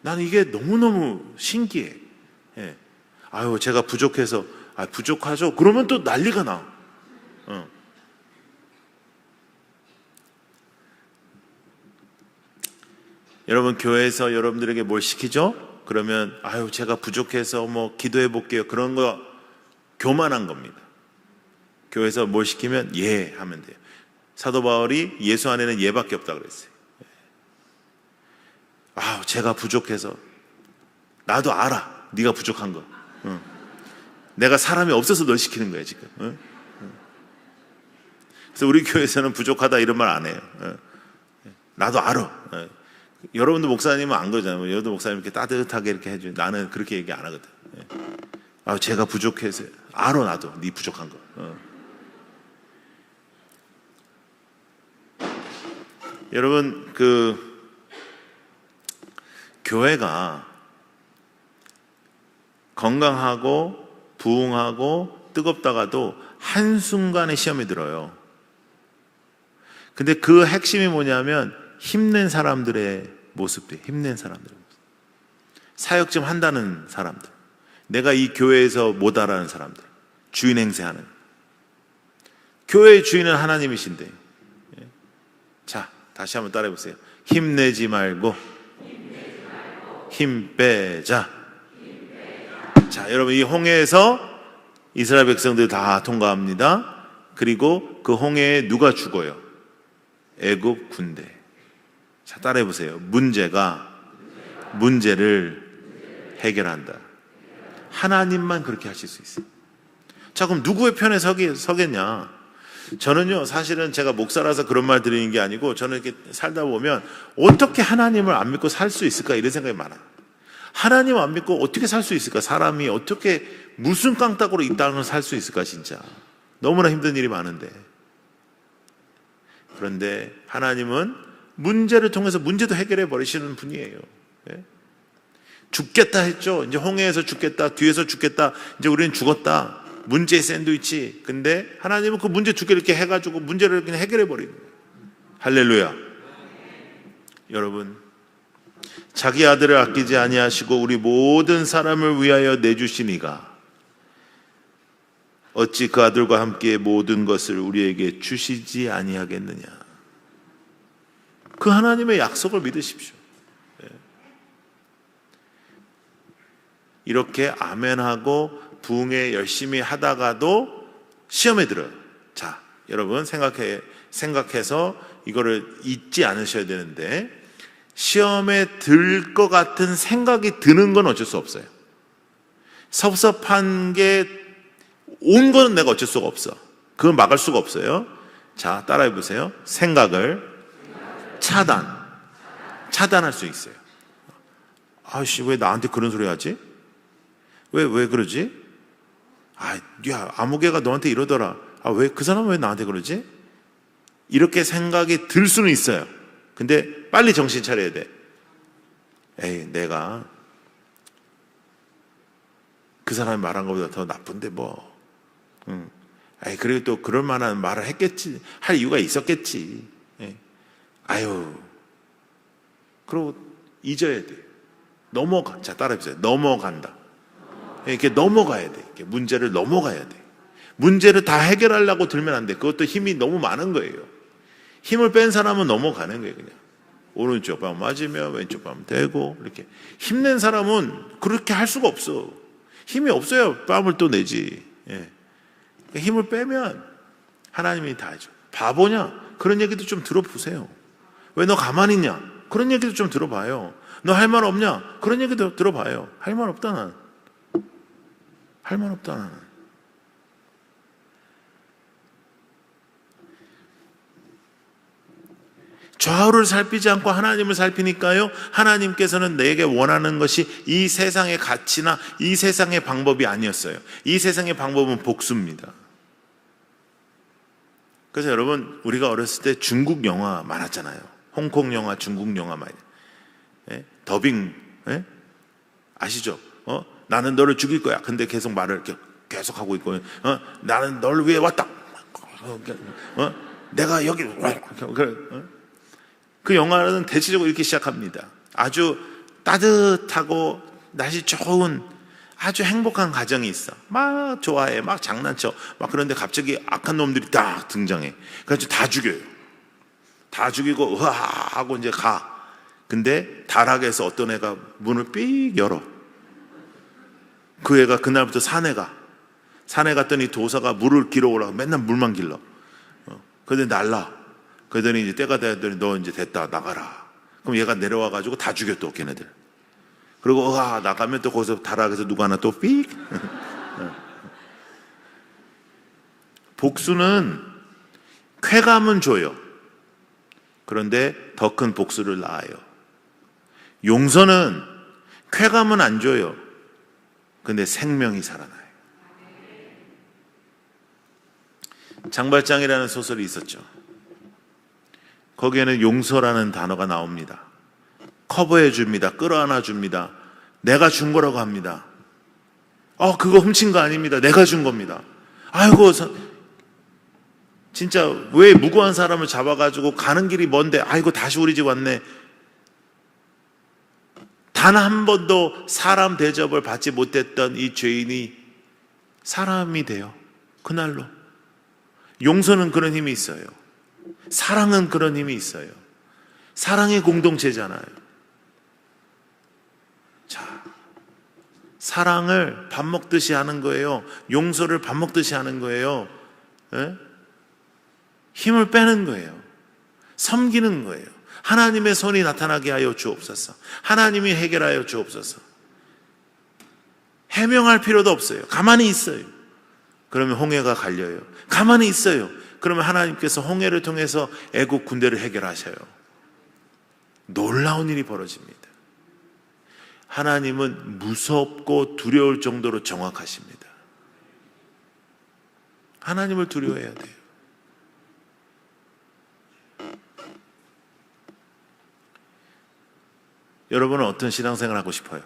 나는 이게 너무너무 신기해. 예. 아유, 제가 부족해서. 부족하죠? 그러면 또 난리가 나. 여러분, 교회에서 여러분들에게 뭘 시키죠? 그러면 아유, 제가 부족해서 뭐 기도해 볼게요. 그런 거 교만한 겁니다. 교회에서 뭘 시키면 예 하면 돼요. 사도 바울이 예수 안에는 예밖에 없다 그랬어요. 아우, 제가 부족해서. 나도 알아, 네가 부족한 거. 내가 사람이 없어서 널 시키는 거야 지금. 그래서 우리 교회에서는 부족하다 이런 말 안 해요. 나도 알아. 여러분도 목사님은 안 그러잖아요. 여러분도 목사님 이렇게 따뜻하게 이렇게 해줘요. 나는 그렇게 얘기 안 하거든. 제가 부족해서. 알아, 나도 네 부족한 거. 여러분, 교회가 건강하고 부흥하고 뜨겁다가도 한순간에 시험이 들어요. 근데 그 핵심이 뭐냐면 힘낸 사람들의 모습들, 힘낸 사람들의 모습. 사역 좀 한다는 사람들, 내가 이 교회에서 못하라는 사람들, 주인 행세하는. 교회의 주인은 하나님이신데. 자, 다시 한번 따라해 보세요. 힘내지 말고 힘 빼자. 자, 여러분, 이 홍해에서 이스라엘 백성들 다 통과합니다. 그리고 그 홍해에 누가 죽어요? 애굽 군대. 자, 따라해 보세요. 문제가 문제를 해결한다. 하나님만 그렇게 하실 수 있어요. 자, 그럼 누구의 편에 서겠냐? 저는요, 사실은 제가 목사라서 그런 말 드리는 게 아니고, 저는 이렇게 살다 보면 어떻게 하나님을 안 믿고 살 수 있을까 이런 생각이 많아요. 하나님 안 믿고 어떻게 살 수 있을까? 사람이 어떻게 무슨 깡따구로 이 땅을 살 수 있을까? 진짜 너무나 힘든 일이 많은데. 그런데 하나님은 문제를 통해서 문제도 해결해 버리시는 분이에요. 죽겠다 했죠. 이제 홍해에서 죽겠다, 뒤에서 죽겠다. 이제 우리는 죽었다. 문제의 샌드위치. 근데 하나님은 그 문제 두 개 이렇게 해가지고 문제를 그냥 해결해 버리는 거예요. 할렐루야. 여러분, 자기 아들을 아끼지 아니하시고 우리 모든 사람을 위하여 내주시니가 어찌 그 아들과 함께 모든 것을 우리에게 주시지 아니하겠느냐. 그 하나님의 약속을 믿으십시오. 이렇게 아멘하고 부흥에 열심히 하다가도 시험에 들어요. 자, 여러분 생각해서 이거를 잊지 않으셔야 되는데, 시험에 들 것 같은 생각이 드는 건 어쩔 수 없어요. 섭섭한 게 온 거는 내가 어쩔 수가 없어. 그걸 막을 수가 없어요. 자, 따라해 보세요. 생각을 차단할 수 있어요. 아씨, 왜 나한테 그런 소리 하지? 왜 그러지? 야, 아무개가 너한테 이러더라. 왜 그 사람은 왜 나한테 그러지? 이렇게 생각이 들 수는 있어요. 근데 빨리 정신 차려야 돼. 에이, 내가 그 사람이 말한 것보다 더 나쁜데 뭐. 에이, 그리고 또 그럴 만한 말을 했겠지. 할 이유가 있었겠지. 아유. 그리고 잊어야 돼. 자, 따라해보세요. 넘어간다. 이렇게 넘어가야 돼. 이렇게 문제를 넘어가야 돼. 문제를 다 해결하려고 들면 안 돼. 그것도 힘이 너무 많은 거예요. 힘을 뺀 사람은 넘어가는 거예요. 그냥 오른쪽 뺨 맞으면 왼쪽 뺨 대고. 이렇게 힘낸 사람은 그렇게 할 수가 없어. 힘이 없어야 뺨을 또 내지. 힘을 빼면 하나님이 다 해줘. 바보냐? 그런 얘기도 좀 들어보세요. 왜 너 가만히 있냐? 그런 얘기도 좀 들어봐요. 너 할 말 없냐? 그런 얘기도 들어봐요. 할 말 없다, 난. 할 말 없다, 나는. 좌우를 살피지 않고 하나님을 살피니까요, 하나님께서는 내게 원하는 것이 이 세상의 가치나 이 세상의 방법이 아니었어요. 이 세상의 방법은 복수입니다. 그래서 여러분, 우리가 어렸을 때 중국 영화 많았잖아요. 홍콩 영화, 중국 영화 많이. 더빙, 아시죠? 나는 너를 죽일 거야. 근데 계속 말을 계속 하고 있고, 나는 널 위해 왔다. 내가 여기, 그 영화는 대체적으로 이렇게 시작합니다. 아주 따뜻하고 날씨 좋은 아주 행복한 가정이 있어. 막 좋아해, 막 장난쳐. 막 그런데 갑자기 악한 놈들이 딱 등장해. 그래서 다 죽여요. 다 죽이고, 으아! 하고 이제 가. 근데 다락에서 어떤 애가 문을 삑 열어. 그 애가 그날부터 산에 가. 산에 갔더니 도사가 물을 길어 오라고 맨날 물만 길러. 그런데 날라. 그러더니 이제 때가 되더니 너 이제 됐다, 나가라. 그럼 얘가 내려와가지고 다 죽여 또 걔네들. 그리고 나가면 또 거기서 다락에서 누가 하나 또 삑. 복수는 쾌감은 줘요. 그런데 더 큰 복수를 낳아요. 용서는 쾌감은 안 줘요. 근데 생명이 살아나요. 장발장이라는 소설이 있었죠. 거기에는 용서라는 단어가 나옵니다. 커버해 줍니다. 끌어안아 줍니다. 내가 준 거라고 합니다. 그거 훔친 거 아닙니다. 내가 준 겁니다. 아이고, 진짜 왜 무고한 사람을 잡아가지고 가는 길이 먼데, 아이고, 다시 우리 집 왔네. 단 한 번도 사람 대접을 받지 못했던 이 죄인이 사람이 돼요. 그날로. 용서는 그런 힘이 있어요. 사랑은 그런 힘이 있어요. 사랑의 공동체잖아요. 자, 사랑을 밥 먹듯이 하는 거예요. 용서를 밥 먹듯이 하는 거예요. 힘을 빼는 거예요. 섬기는 거예요. 하나님의 손이 나타나게 하여 주옵소서. 하나님이 해결하여 주옵소서. 해명할 필요도 없어요. 가만히 있어요. 그러면 홍해가 갈려요. 가만히 있어요. 그러면 하나님께서 홍해를 통해서 애국 군대를 해결하셔요. 놀라운 일이 벌어집니다. 하나님은 무섭고 두려울 정도로 정확하십니다. 하나님을 두려워해야 돼요. 여러분은 어떤 신앙생활을 하고 싶어요?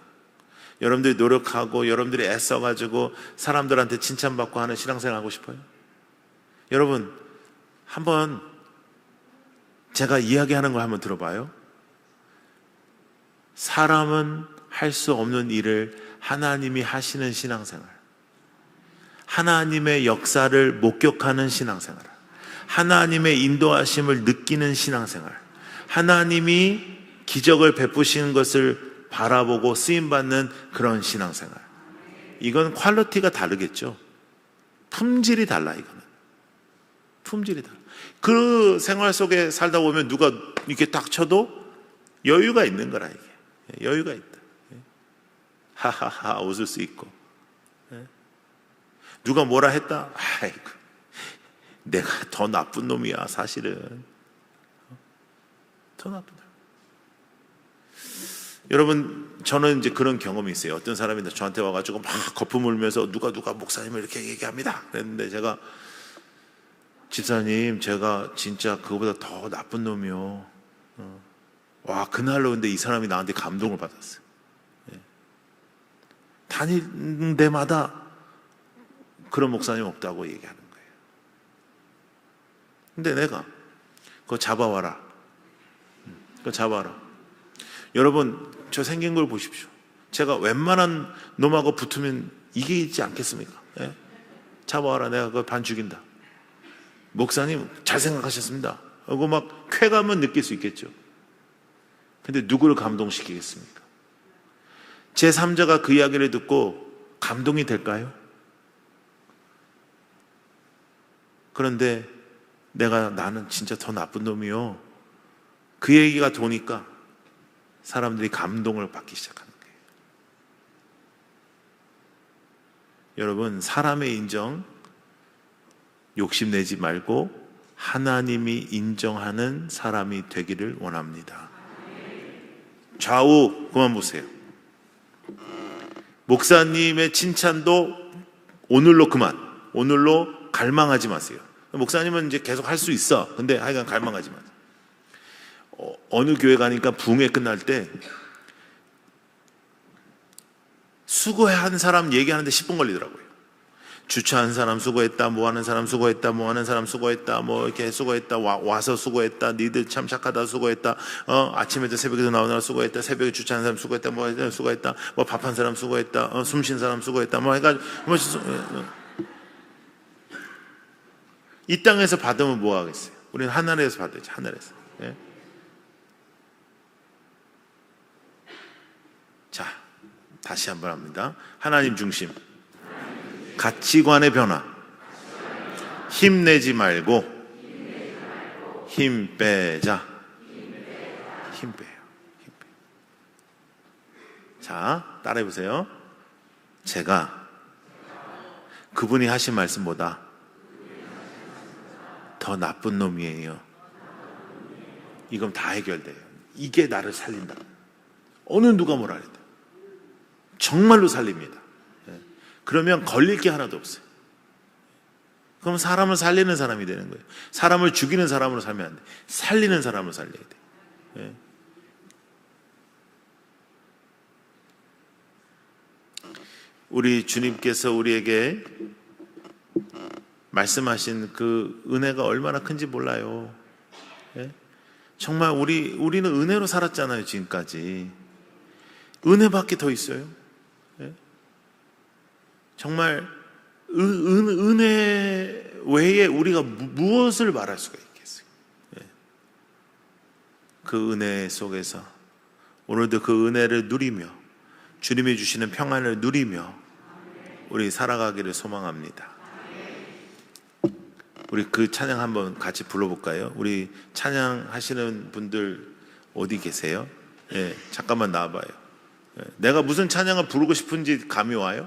여러분들이 노력하고 여러분들이 애써가지고 사람들한테 칭찬받고 하는 신앙생활 하고 싶어요? 여러분, 한번 제가 이야기하는 걸 한번 들어봐요. 사람은 할 수 없는 일을 하나님이 하시는 신앙생활, 하나님의 역사를 목격하는 신앙생활, 하나님의 인도하심을 느끼는 신앙생활, 하나님이 기적을 베푸시는 것을 바라보고 쓰임받는 그런 신앙생활. 이건 퀄리티가 다르겠죠. 품질이 달라. 이거는 품질이 달라. 그 생활 속에 살다 보면 누가 이렇게 딱 쳐도 여유가 있는 거라. 이게 여유가 있다. 하하하 웃을 수 있고. 누가 뭐라 했다? 아이고, 내가 더 나쁜 놈이야. 사실은 더 나쁜 놈. 여러분, 저는 이제 그런 경험이 있어요. 어떤 사람이 저한테 와가지고 막 거품 울면서 누가 목사님을 이렇게 얘기합니다. 그랬는데 제가, 집사님, 제가 진짜 그거보다 더 나쁜 놈이요. 와, 그날로 근데 이 사람이 나한테 감동을 받았어요. 다니는 데마다 그런 목사님 없다고 얘기하는 거예요. 근데 내가 그거 잡아와라. 그거 잡아와라. 여러분, 저 생긴 걸 보십시오. 제가 웬만한 놈하고 붙으면 이기지 않겠습니까? 예? 잡아와라. 내가 그거 반 죽인다. 목사님 잘 생각하셨습니다. 하고 막 쾌감은 느낄 수 있겠죠. 근데 누구를 감동시키겠습니까? 제3자가 그 이야기를 듣고 감동이 될까요? 그런데 나는 진짜 더 나쁜 놈이요. 그 얘기가 도니까 사람들이 감동을 받기 시작하는 거예요. 여러분, 사람의 인정 욕심내지 말고 하나님이 인정하는 사람이 되기를 원합니다. 좌우 그만 보세요. 목사님의 칭찬도 오늘로 그만, 오늘로 갈망하지 마세요. 목사님은 이제 계속 할 수 있어. 근데 하여간 갈망하지 마세요. 어느 교회 가니까 부흥회 끝날 때 수고한 사람 얘기하는데 10분 걸리더라고요. 주차한 사람 수고했다, 뭐 하는 사람 수고했다, 뭐 하는 사람 수고했다, 뭐 이렇게 수고했다, 와서 수고했다, 니들 참 착하다 수고했다, 아침에도 새벽에도 나오느라 수고했다, 새벽에 주차한 사람 수고했다, 뭐 수고했다, 뭐 밥한 사람 수고했다, 숨쉰 사람 수고했다, 뭐 해가지고 이 땅에서 받으면 뭐 하겠어요? 우리는 하늘에서 받아야지, 하늘에서. 예? 자, 다시 한번 합니다. 하나님 중심, 가치관의 변화, 힘내지 말고 힘 빼자. 힘 빼요. 자, 따라해보세요. 제가 그분이 하신 말씀보다 더 나쁜 놈이에요. 이건 다 해결돼요. 이게 나를 살린다. 어느 누가 뭐라 해도 정말로 살립니다. 그러면 걸릴 게 하나도 없어요. 그럼 사람을 살리는 사람이 되는 거예요. 사람을 죽이는 사람으로 살면 안 돼. 살리는 사람으로 살려야 돼. 우리 주님께서 우리에게 말씀하신 그 은혜가 얼마나 큰지 몰라요. 정말 우리는 은혜로 살았잖아요. 지금까지 은혜밖에 더 있어요. 정말 은혜 외에 우리가 무엇을 말할 수가 있겠어요. 그 은혜 속에서 오늘도 그 은혜를 누리며 주님이 주시는 평안을 누리며 우리 살아가기를 소망합니다. 우리 그 찬양 한번 같이 불러볼까요? 우리 찬양 하시는 분들 어디 계세요? 잠깐만 나와봐요. 내가 무슨 찬양을 부르고 싶은지 감이 와요?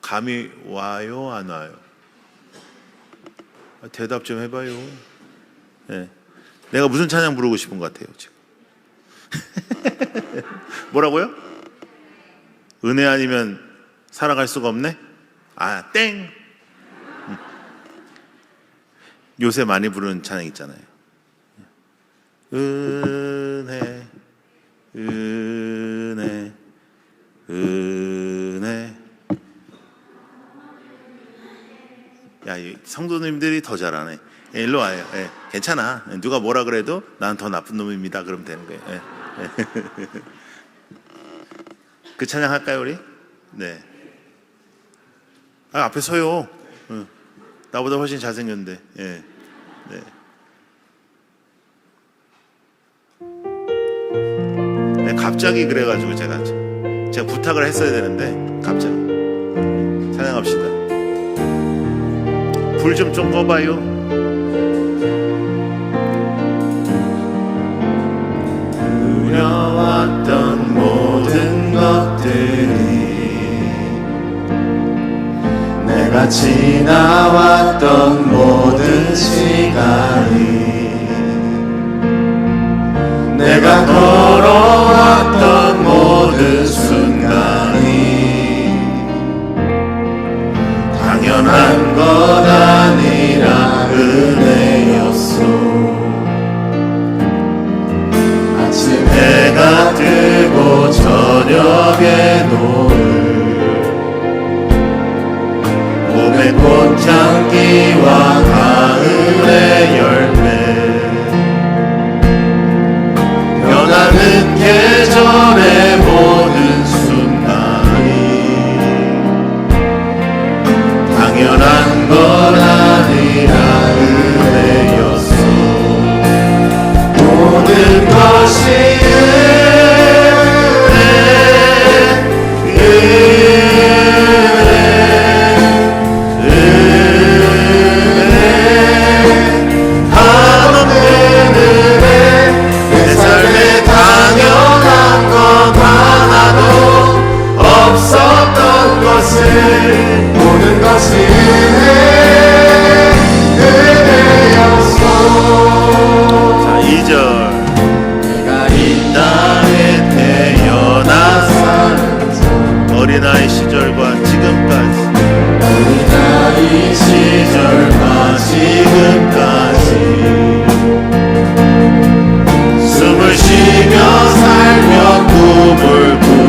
감이 와요? 안 와요? 대답 좀 해봐요. 내가 무슨 찬양 부르고 싶은 것 같아요 지금? 뭐라고요? 은혜 아니면 살아갈 수가 없네? 아, 땡! 요새 많이 부르는 찬양 있잖아요. 은혜, 은혜, 은혜. 야, 이 성도님들이 더 잘하네. 일로 와요. 괜찮아. 누가 뭐라 그래도 난 더 나쁜 놈입니다. 그러면 되는 거예요. 그 찬양 할까요, 우리? 네. 앞에 서요. 나보다 훨씬 잘생겼는데. 네. 갑자기 그래가지고 제가 부탁을 했어야 되는데 갑자기. 찬양합시다. 불 좀 꺼봐요. 두려웠던 모든 것들이 내가 지나왔던 모든 시간이 내가 걸어왔던 모든 순간이 당연한 것 아니라 은혜였소. 아침 해가 뜨고 저녁에 노을 봄의 꽃향기와 가을의 열매 변하는 계절의 모든 순간이 당연한 것 아니라 은혜였소. 모든 것이 모든 것이 은혜 시절과 지금까지 어린아이 시절과 지금까지 숨을 쉬며 살며 꿈을 꾸며